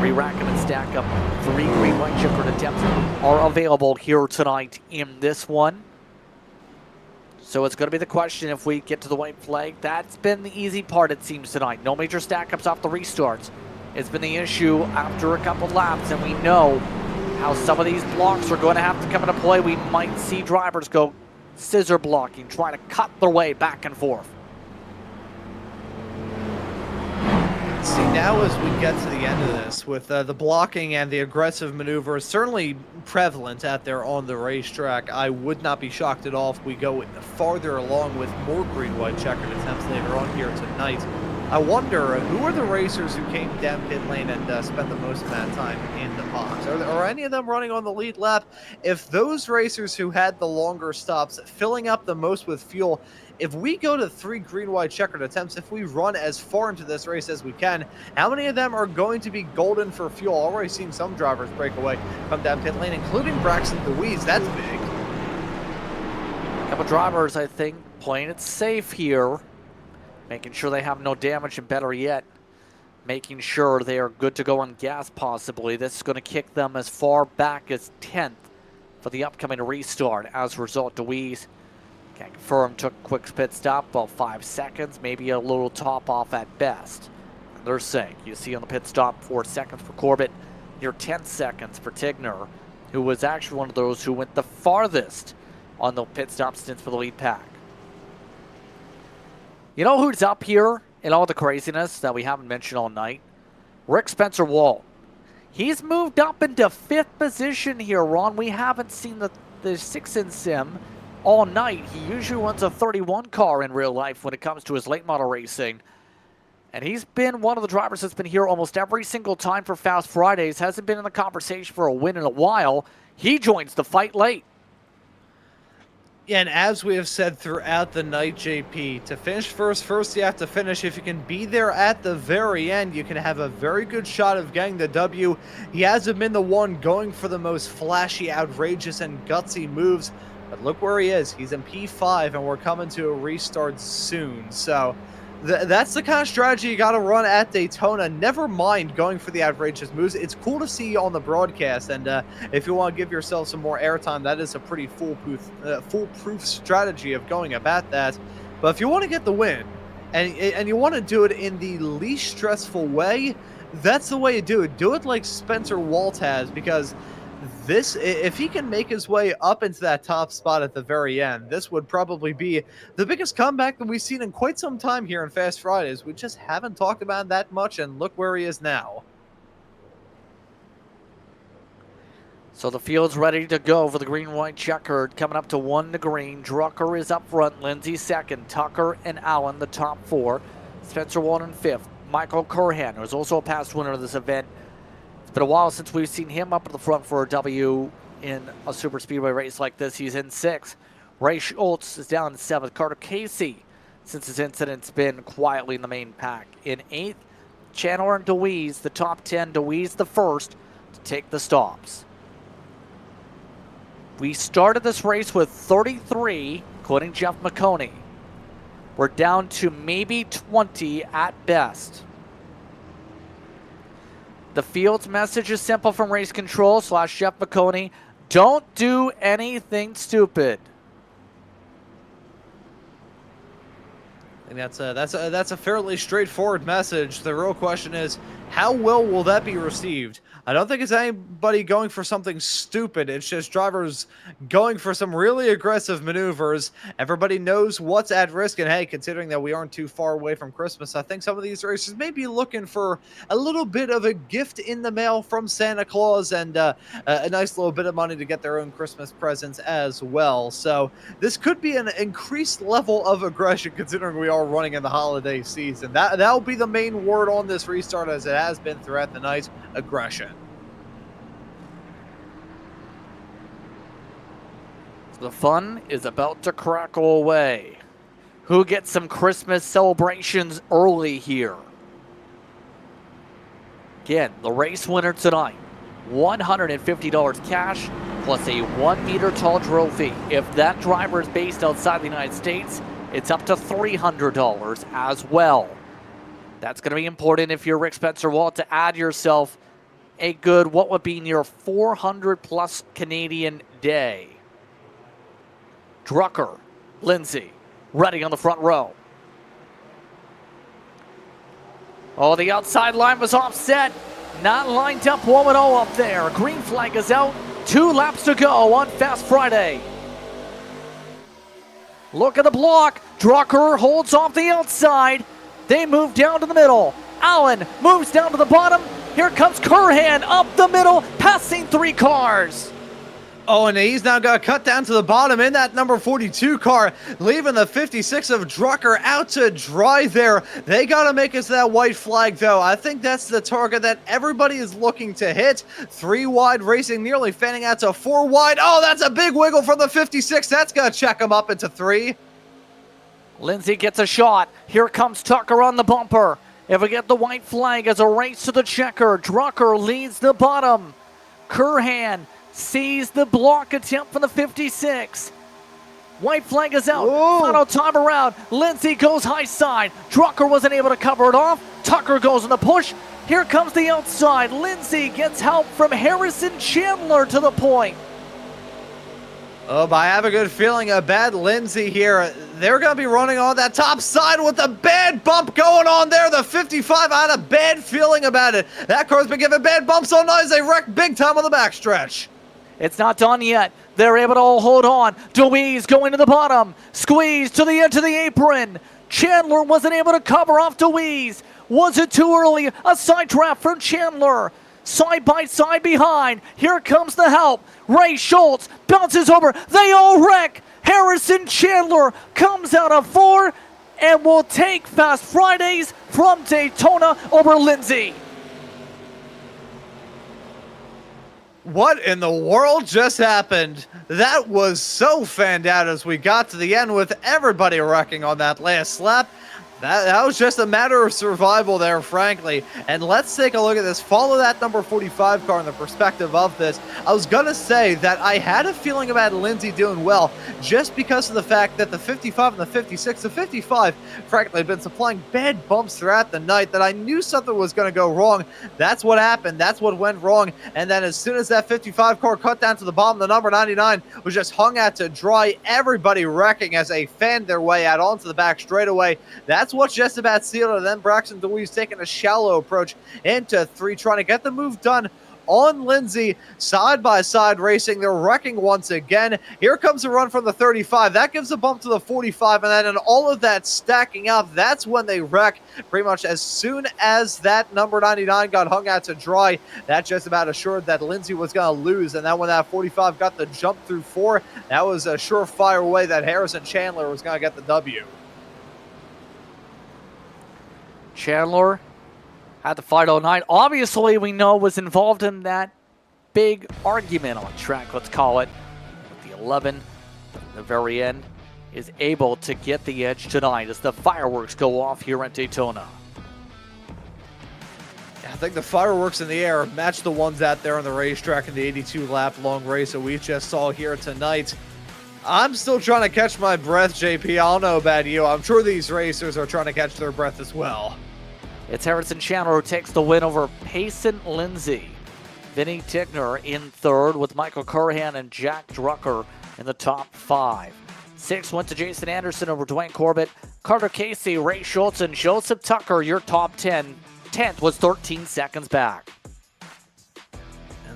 re-rack them and stack up. 3 green-white checkered attempts are available here tonight in this one. So it's going to be the question if we get to the white flag. That's been the easy part, it seems, tonight. No major stack-ups off the restarts. It's been the issue after a couple laps, and we know how some of these blocks are going to have to come into play. We might see drivers go scissor blocking, trying to cut their way back and forth. See, now as we get to the end of this, with the blocking and the aggressive maneuvers certainly prevalent out there on the racetrack, I would not be shocked at all if we go farther along with more green-white checkered attempts later on here tonight. I wonder who are the racers who came down pit lane and spent the most amount of time in the box? Are any of them running on the lead lap? If those racers who had the longer stops, filling up the most with fuel, if we go to 3 green-white checkered attempts, if we run as far into this race as we can, how many of them are going to be golden for fuel? Already seeing some drivers break away, come down pit lane, including Braxton DeWeese. That's big. A couple drivers, I think, playing it safe here. Making sure they have no damage, and better yet, making sure they are good to go on gas possibly. This is going to kick them as far back as 10th for the upcoming restart. As a result, DeWeese, can't confirm, took a quick pit stop, about 5 seconds, maybe a little top off at best. And they're saying, you see on the pit stop, 4 seconds for Corbett, near 10 seconds for Tigner, who was actually one of those who went the farthest on the pit stop stints for the lead pack. You know who's up here in all the craziness that we haven't mentioned all night? Rick Spencer-Walt. He's moved up into 5th position here, Ron. We haven't seen the 6-in sim all night. He usually runs a 31 car in real life when it comes to his late model racing. And he's been one of the drivers that's been here almost every single time for Fast Fridays. Hasn't been in the conversation for a win in a while. He joins the fight late. Yeah, and as we have said throughout the night, JP, to finish first you have to finish. If you can be there at the very end, you can have a very good shot of getting the W. He hasn't been the one going for the most flashy, outrageous, and gutsy moves, but look where he is. He's in P5, and we're coming to a restart soon. So that's the kind of strategy you got to run at Daytona. Never mind going for the outrageous moves. It's cool to see on the broadcast, and if you want to give yourself some more airtime, that is a pretty foolproof strategy of going about that. But if you want to get the win, and you want to do it in the least stressful way, that's the way you do it. Do it like Spencer-Walt has, because this, if he can make his way up into that top spot at the very end, this would probably be the biggest comeback that we've seen in quite some time here in Fast Fridays. We just haven't talked about it that much, and look where he is now. So the field's ready to go for the green-white checkered. Coming up to 1 to green. Drucker is up front. Lindsay second. Tucker and Allen the top 4. Spencer-Walt in 5th. Michael Curhan, who is also a past winner of this event. It's been a while since we've seen him up at the front for a W in a super speedway race like this. He's in 6th. Ray Schultz is down in 7th. Carter Casey, since his incident's been quietly in the main pack, in 8th. Chandler and DeWeese, the top 10. DeWeese the first to take the stops. We started this race with 33, including Jeff Maconi. We're down to maybe 20 at best. The field's message is simple from Race Control / Jeff Maconi. Don't do anything stupid. I think that's a fairly straightforward message. The real question is, how well will that be received? I don't think it's anybody going for something stupid. It's just drivers going for some really aggressive maneuvers. Everybody knows what's at risk. And hey, considering that we aren't too far away from Christmas, I think some of these racers may be looking for a little bit of a gift in the mail from Santa Claus, and a nice little bit of money to get their own Christmas presents as well. So this could be an increased level of aggression, considering we are running in the holiday season. That'll be the main word on this restart, as it has been throughout the night: aggression. The fun is about to crackle away. Who gets some Christmas celebrations early here? Again, the race winner tonight, $150 cash plus a 1 meter tall trophy. If that driver is based outside the United States, it's up to $300 as well. That's going to be important if you're Rick Spencer-Walt, to add yourself a good, what would be near 400 plus Canadian day. Drucker, Lindsay, ready on the front row. Oh, the outside line was offset. Not lined up 1-0 up there. Green flag is out. 2 laps to go on Fast Friday. Look at the block. Drucker holds off the outside. They move down to the middle. Allen moves down to the bottom. Here comes Curhan up the middle, passing 3 cars. Oh, and he's now got cut down to the bottom in that number 42 car, leaving the 56 of Drucker out to dry there. They got to make us that white flag, though. I think that's the target that everybody is looking to hit. 3 wide racing, nearly fanning out to 4 wide. Oh, that's a big wiggle from the 56. That's going to check him up into 3. Lindsay gets a shot. Here comes Tucker on the bumper. If we get the white flag as a race to the checker, Drucker leads the bottom. Curhan sees the block attempt from the 56. White flag is out. Whoa. Final time around. Lindsay goes high side. Drucker wasn't able to cover it off. Tucker goes in the push. Here comes the outside. Lindsay gets help from Harrison Chandler to the point. Oh, but I have a good feeling about Lindsay here. They're going to be running on that top side with a bad bump going on there. The 55, I had a bad feeling about it. That car's been giving bad bumps all night as they wreck big time on the backstretch. It's not done yet. They're able to all hold on. DeWeese going to the bottom. Squeeze to the edge of the apron. Chandler wasn't able to cover off DeWeese. Was it too early? A side trap from Chandler. Side by side behind. Here comes the help. Ray Schultz bounces over. They all wreck. Harrison Chandler comes out of 4 and will take Fast Fridays from Daytona over Lindsay. What in the world just happened? That was so fanned out as we got to the end with everybody wrecking on that last lap. That was just a matter of survival there, frankly. And let's take a look at this. Follow that number 45 car in the perspective of this. I was going to say that I had a feeling about Lindsay doing well just because of the fact that the 55 and the 56, the 55, frankly, had been supplying bad bumps throughout the night that I knew something was going to go wrong. That's what happened. That's what went wrong. And then as soon as that 55 car cut down to the bottom, the number 99 was just hung out to dry. Everybody wrecking as they fanned their way out onto the back straightaway. That's what just about sealed it. Then Braxton DeWeese taking a shallow approach into 3, trying to get the move done on Lindsay. Side by side racing. They're wrecking once again. Here comes a run from the 35. That gives a bump to the 45. And then in all of that stacking up, that's when they wreck. Pretty much as soon as that number 99 got hung out to dry, that just about assured that Lindsay was going to lose. And then when that 45 got the jump through 4, that was a surefire way that Harrison Chandler was going to get the W. Chandler had the fight all night. Obviously, we know was involved in that big argument on track, let's call it. With the 11 at the very end is able to get the edge tonight as the fireworks go off here at Daytona. I think the fireworks in the air match the ones out there on the racetrack in the 82-lap long race that we just saw here tonight. I'm still trying to catch my breath, JP. I don't know about you. I'm sure these racers are trying to catch their breath as well. It's Harrison Chandler who takes the win over Payson Lindsay. Vinny Tigner in 3rd with Michael Curhan and Jack Drucker in the top 5. 6 went to Jason Anderson over Dwayne Corbett. Carter Casey, Ray Schultz, and Joseph Tucker, your top 10. 10th was 13 seconds back.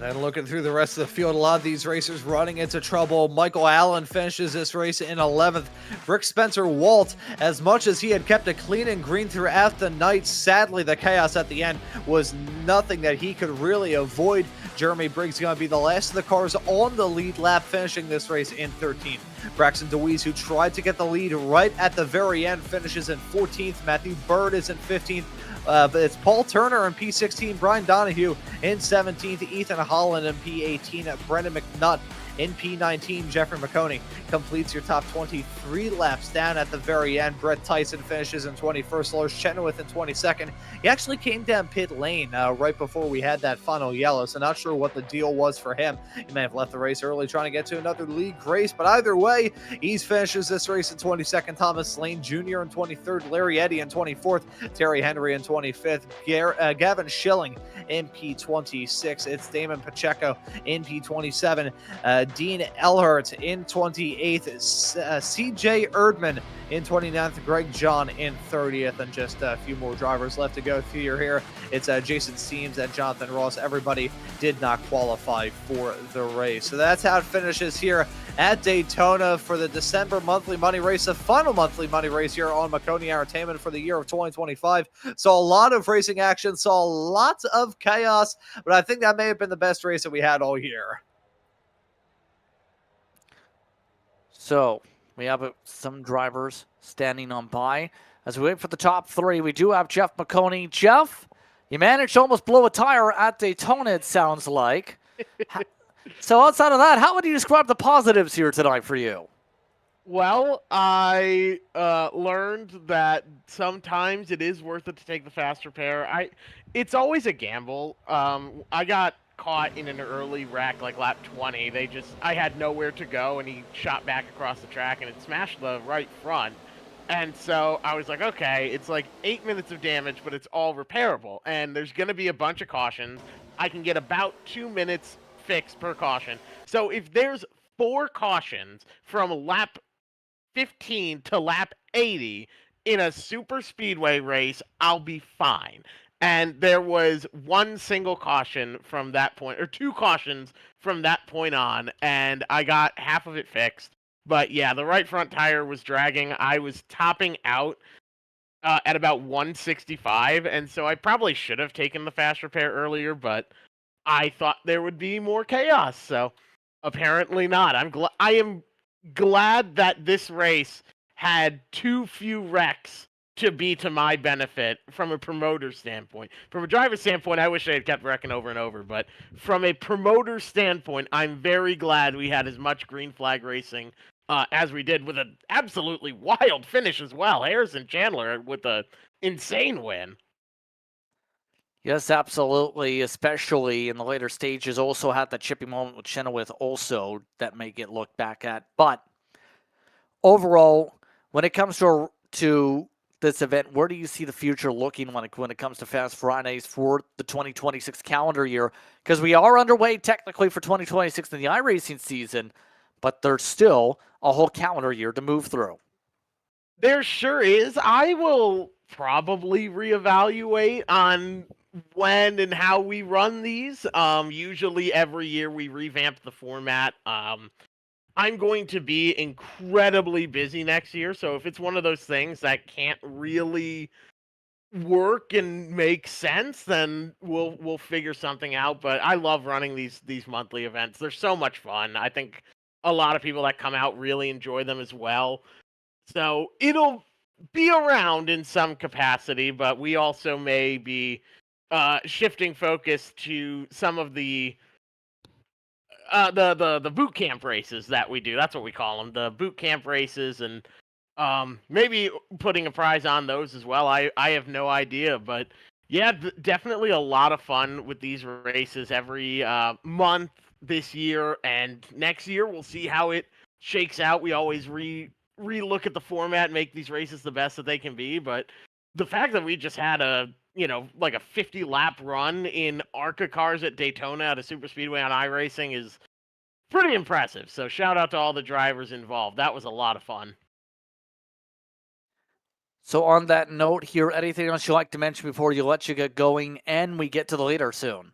Then looking through the rest of the field, a lot of these racers running into trouble. Michael Allen finishes this race in 11th. Rick Spencer Walt, as much as he had kept it clean and green throughout the night, sadly the chaos at the end was nothing that he could really avoid. Jeremy Briggs going to be the last of the cars on the lead lap, finishing this race in 13th. Braxton DeWeese, who tried to get the lead right at the very end, finishes in 14th. Matthew Bird is in 15th. But it's Paul Turner in P16, Brian Donahue in 17th, Ethan Holland in P18, Brendan McNutt in P19. Jeffrey Maconi completes your top 23 laps down at the very end. Brett Tyson finishes in 21st. Lars Chenoweth in 22nd. He actually came down pit lane right before we had that final yellow, so not sure what the deal was for him. He may have left the race early trying to get to another league race, but either way, he finishes this race in 22nd. Thomas Lane Jr. in 23rd. Larry Eddy in 24th. Terry Henry in 25th. Gavin Schilling in P26. It's Damon Pacheco in P27. Dean Elhart in 28th, CJ Erdman in 29th, Greg John in 30th, and just a few more drivers left to go through here. It's Jason Seams and Jonathan Ross. Everybody did not qualify for the race. So that's how it finishes here at Daytona for the December monthly money race, the final monthly money race here on Maconi Entertainment for the year of 2025. Saw a lot of racing action, saw lots of chaos, but I think that may have been the best race that we had all year. So we have some drivers standing on by. As we wait for the top three, we do have Jeff Maconi. Jeff, you managed to almost blow a tire at Daytona, it sounds like. So outside of that, how would you describe the positives here tonight for you? Well, I learned that sometimes it is worth it to take the fast repair. It's always a gamble. I got caught in an early wreck, like lap 20. I had nowhere to go, and he shot back across the track, and it smashed the right front. And so I was like, okay, it's like 8 minutes of damage, but it's all repairable. And there's going to be a bunch of cautions. I can get about 2 minutes fixed per caution. So if there's 4 cautions from lap 15 to lap 80 in a super speedway race, I'll be fine. And there was one single caution from that point, or 2 cautions from that point on, and I got half of it fixed. But yeah, the right front tire was dragging. I was topping out at about 165, and so I probably should have taken the fast repair earlier, but I thought there would be more chaos, so apparently not. I am glad that this race had too few wrecks to be to my benefit from a promoter standpoint. From a driver standpoint, I wish I had kept wrecking over and over, but from a promoter standpoint, I'm very glad we had as much green flag racing as we did, with an absolutely wild finish as well. Harrison Chandler with an insane win. Yes, absolutely, especially in the later stages. Also had the chippy moment with Chenoweth also that may get looked back at. But overall, when it comes to this event, where do you see the future looking when it comes to Fast Fridays for the 2026 calendar year? Because we are underway technically for 2026 in the iRacing season, but there's still a whole calendar year to move through. There sure is. I will probably reevaluate on when and how we run these. Usually every year we revamp the format. I'm going to be incredibly busy next year, so if it's one of those things that can't really work and make sense, then we'll figure something out. But I love running these monthly events. They're so much fun. I think a lot of people that come out really enjoy them as well. So it'll be around in some capacity, but we also may be shifting focus to some of the boot camp races that we do. That's what we call them, the boot camp races, and maybe putting a prize on those as well. I have no idea, but yeah, definitely a lot of fun with these races every month this year, and next year we'll see how it shakes out. We always re-look at the format and make these races the best that they can be, but the fact that we just had like a 50 lap run in ARCA cars at Daytona at a super speedway on iRacing is pretty impressive. So shout out to all the drivers involved. That was a lot of fun. So on that note here, anything else you'd like to mention before you let you get going and we get to the leader soon?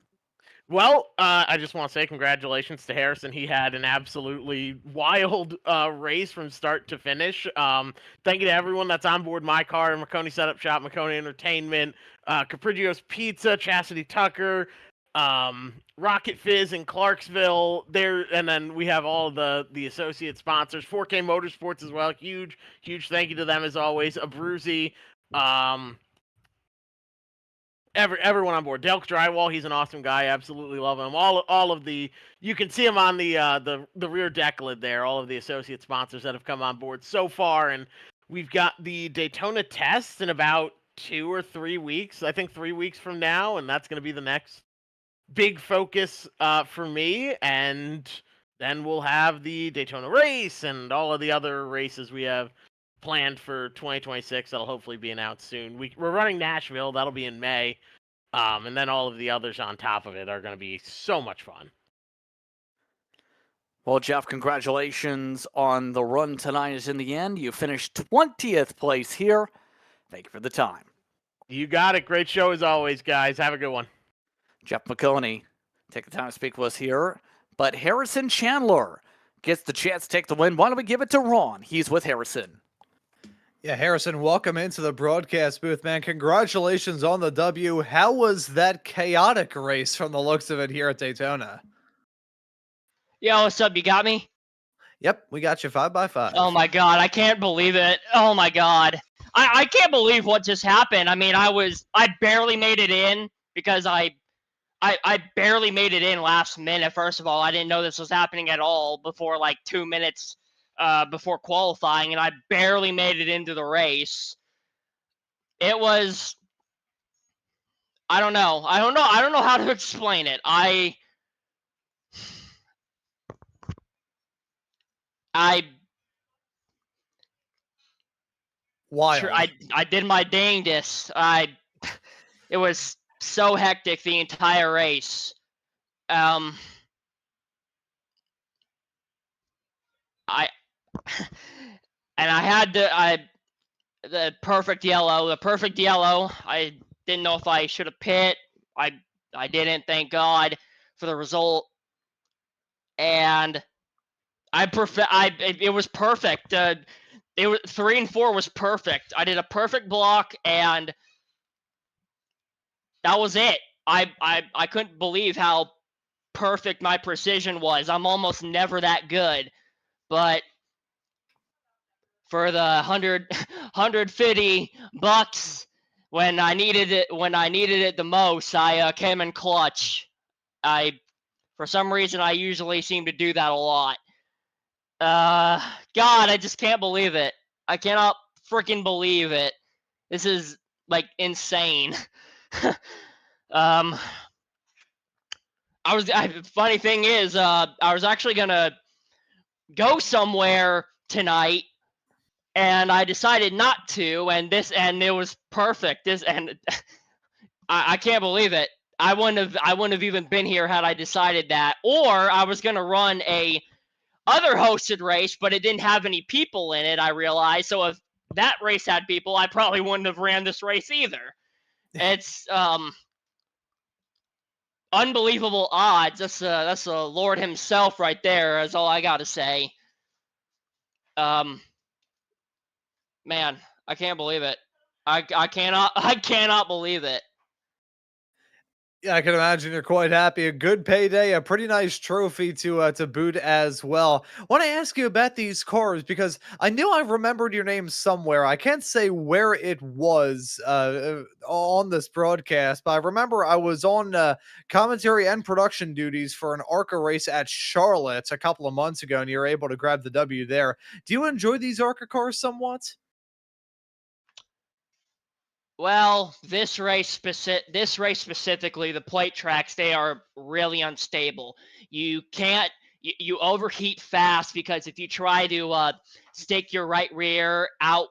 Well, I just want to say congratulations to Harrison. He had an absolutely wild race from start to finish. Thank you to everyone that's on board my car, Maconi Setup Shop, Maconi Entertainment, Capriggio's Pizza, Chastity Tucker, Rocket Fizz in Clarksville. And then we have all the associate sponsors, 4K Motorsports as well. Huge thank you to them as always. Abruzzi, everyone on board. Delk Drywall, he's an awesome guy. Absolutely love him. All of the, you can see him on the rear deck lid there. All of the associate sponsors that have come on board so far, and we've got the Daytona test in about 2 or 3 weeks. I think 3 weeks from now, and that's going to be the next big focus for me. And then we'll have the Daytona race and all of the other races we have planned for 2026 that'll hopefully be announced soon. We're running Nashville, that'll be in May, and then all of the others on top of it are going to be so much fun. Well, Jeff, congratulations on the run tonight. Is in the end, you finished 20th place here. Thank you for the time. You got it. Great show as always, guys. Have a good one. Jeff Maconi, take the time to speak with us here. But Harrison Chandler gets the chance to take the win. Why don't we give it to Ron? He's with Harrison. Yeah, Harrison, welcome into the broadcast booth, man. Congratulations on the W. How was that chaotic race from the looks of it here at Daytona? Yo, what's up? You got me? Yep, we got you 5x5. Oh my god, I can't believe it. Oh my god. I can't believe what just happened. I mean, I barely made it in because I barely made it in last minute. First of all, I didn't know this was happening at all before like 2 minutes before qualifying, and I barely made it into the race. It was, I don't know. I don't know how to explain it. I Wild. I did my dangdest. It was so hectic the entire race. I and I had the perfect yellow. I didn't know if I should have pit. I didn't, thank God for the result. And it was perfect. It was 3 and 4 was perfect. I did a perfect block, and that was it. I couldn't believe how perfect my precision was. I'm almost never that good, but for the 150 bucks when I needed it the most, I came in clutch. For some reason I usually seem to do that a lot. God, I just can't believe it. I cannot freaking believe it. This is like insane. Funny thing is, I was actually gonna go somewhere tonight, and I decided not to, and it was perfect. I can't believe it. I wouldn't have even been here had I decided that. Or I was gonna run a other hosted race, but it didn't have any people in it, I realized. So if that race had people, I probably wouldn't have ran this race either. It's unbelievable odds. That's the Lord himself right there. That's all I gotta say. Man, I can't believe it. I cannot believe it. Yeah, I can imagine you're quite happy. A good payday, a pretty nice trophy to boot as well. Want to ask you about these cars because I knew I remembered your name somewhere. I can't say where it was on this broadcast, but I remember I was on commentary and production duties for an ARCA race at Charlotte a couple of months ago, and you were able to grab the W there. Do you enjoy these ARCA cars somewhat? Well, this race specifically, the plate tracks, they are really unstable. You can't you overheat fast because if you try to stick your right rear out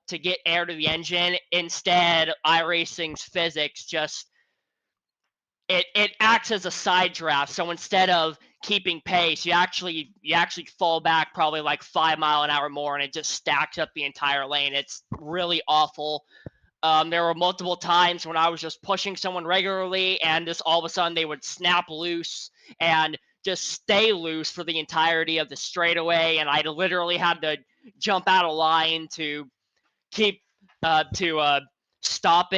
to get air to the engine, instead iRacing's physics just it acts as a side draft. So instead of keeping pace, you actually fall back probably like 5 mile an hour more, and it just stacks up the entire lane. It's really awful. There were multiple times when I was just pushing someone regularly, and just all of a sudden they would snap loose and just stay loose for the entirety of the straightaway, and I literally had to jump out of line to keep stop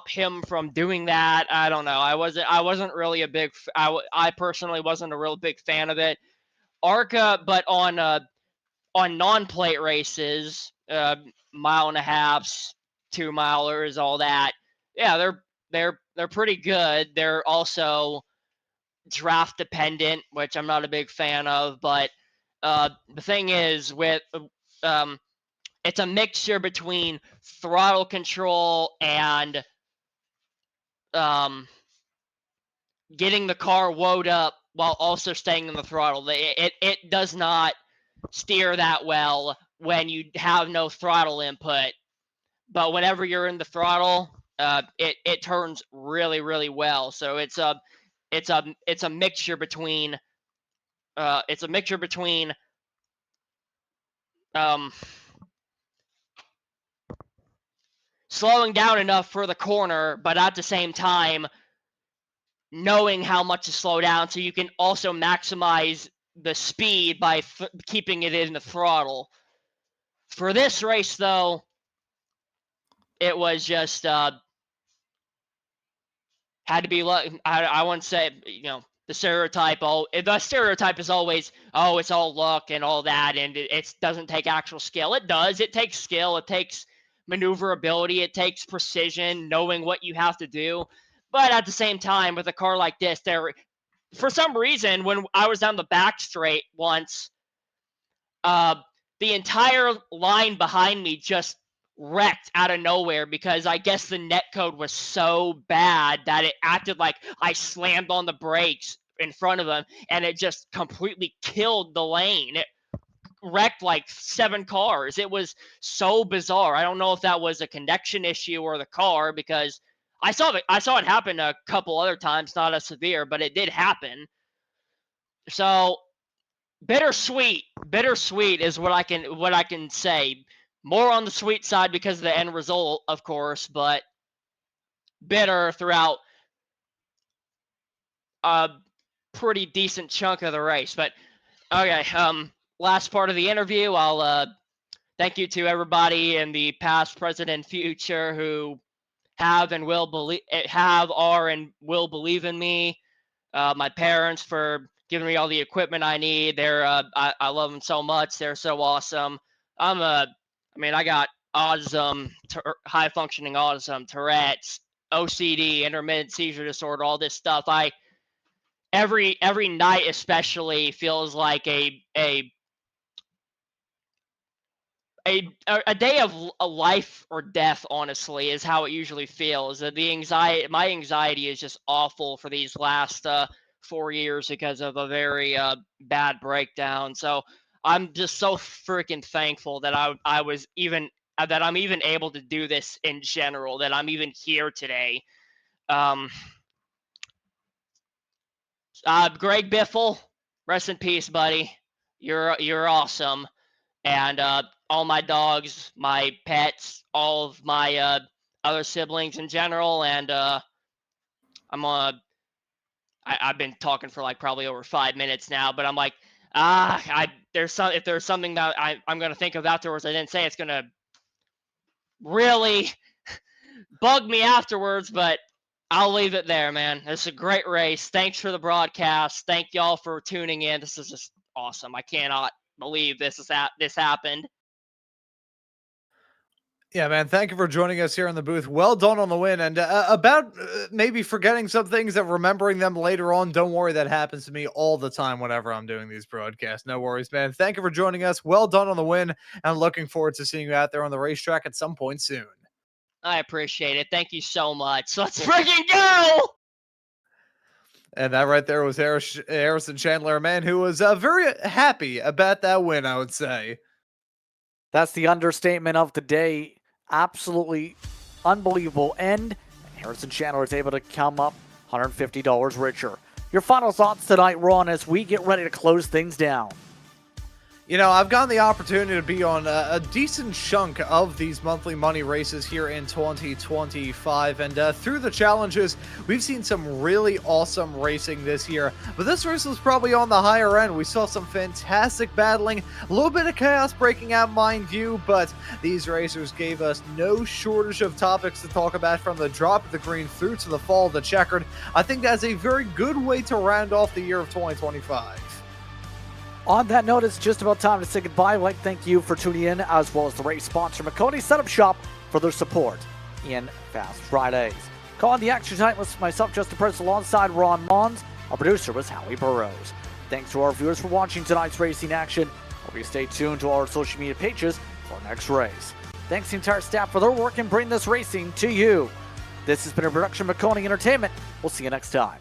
him from doing that. I don't know. I wasn't really a big. I personally wasn't a real big fan of it. ARCA, but on non-plate races, mile and a halves, 2 milers, all that. Yeah, they're pretty good. They're also draft dependent, which I'm not a big fan of. But the thing is, with it's a mixture between throttle control and getting the car woed up while also staying in the throttle. It does not steer that well when you have no throttle input, but whenever you're in the throttle, it turns really, really well. So it's a mixture between slowing down enough for the corner, but at the same time knowing how much to slow down, so you can also maximize the speed by keeping it in the throttle. For this race, though, it was just had to be luck. I wouldn't say, the stereotype is always, oh, it's all luck and all that, and it doesn't take actual skill. It does. It takes skill. It takes maneuverability. It takes precision, knowing what you have to do. But at the same time, with a car like this, for some reason, when I was down the back straight once, the entire line behind me just wrecked out of nowhere because I guess the netcode was so bad that it acted like I slammed on the brakes in front of them, and it just completely killed the lane. It wrecked like 7 cars. It was so bizarre. I don't know if that was a connection issue or the car, because I saw it happen a couple other times, not as severe, but it did happen. So bittersweet is what I can say. More on the sweet side because of the end result, of course, but bitter throughout a pretty decent chunk of the race. But okay, last part of the interview, I'll thank you to everybody in the past, present, and future who have, are, and will believe in me. My parents for giving me all the equipment I need. I love them so much. They're so awesome. I got autism, high functioning autism, Tourette's, OCD, intermittent seizure disorder, all this stuff. Every night especially feels like a day of a life or death, honestly, is how it usually feels. My anxiety is just awful for these last 4 years because of a very bad breakdown. So I'm just so freaking thankful that I'm even able to do this in general, that I'm even here today. Greg Biffle, rest in peace, buddy. You're awesome. And all my dogs, my pets, all of my other siblings in general, and I've been talking for like probably over 5 minutes now, but I'm like, if there's something that I'm gonna think of afterwards I didn't say, it's gonna really bug me afterwards, but I'll leave it there, man. It's a great race. Thanks for the broadcast. Thank y'all for tuning in. This is just awesome. I cannot believe this happened. Yeah, man, thank you for joining us here in the booth. Well done on the win. And about maybe forgetting some things and remembering them later on, don't worry, that happens to me all the time whenever I'm doing these broadcasts. No worries, man. Thank you for joining us. Well done on the win, and looking forward to seeing you out there on the racetrack at some point soon. I appreciate it. Thank you so much. Let's freaking go! And that right there was Harrison Chandler, a man who was very happy about that win, I would say. That's the understatement of the day. Absolutely unbelievable end. Harrison Chandler is able to come up $150 richer. Your final thoughts tonight, Ron, as we get ready to close things down. You know, I've gotten the opportunity to be on a decent chunk of these monthly money races here in 2025, and through the challenges, we've seen some really awesome racing this year, but this race was probably on the higher end. We saw some fantastic battling, a little bit of chaos breaking out, mind you, but these racers gave us no shortage of topics to talk about, from the drop of the green through to the fall of the checkered. I think that's a very good way to round off the year of 2025. On that note, it's just about time to say goodbye. I'd like to thank you for tuning in, as well as the race sponsor, Maconi Setup Shop, for their support in Fast Fridays. Calling the action tonight was myself, Justin Press, alongside Ron Mons. Our producer was Howie Burrows. Thanks to our viewers for watching tonight's racing action. Hope you stay tuned to our social media pages for our next race. Thanks to the entire staff for their work in bringing this racing to you. This has been a production of Maconi Entertainment. We'll see you next time.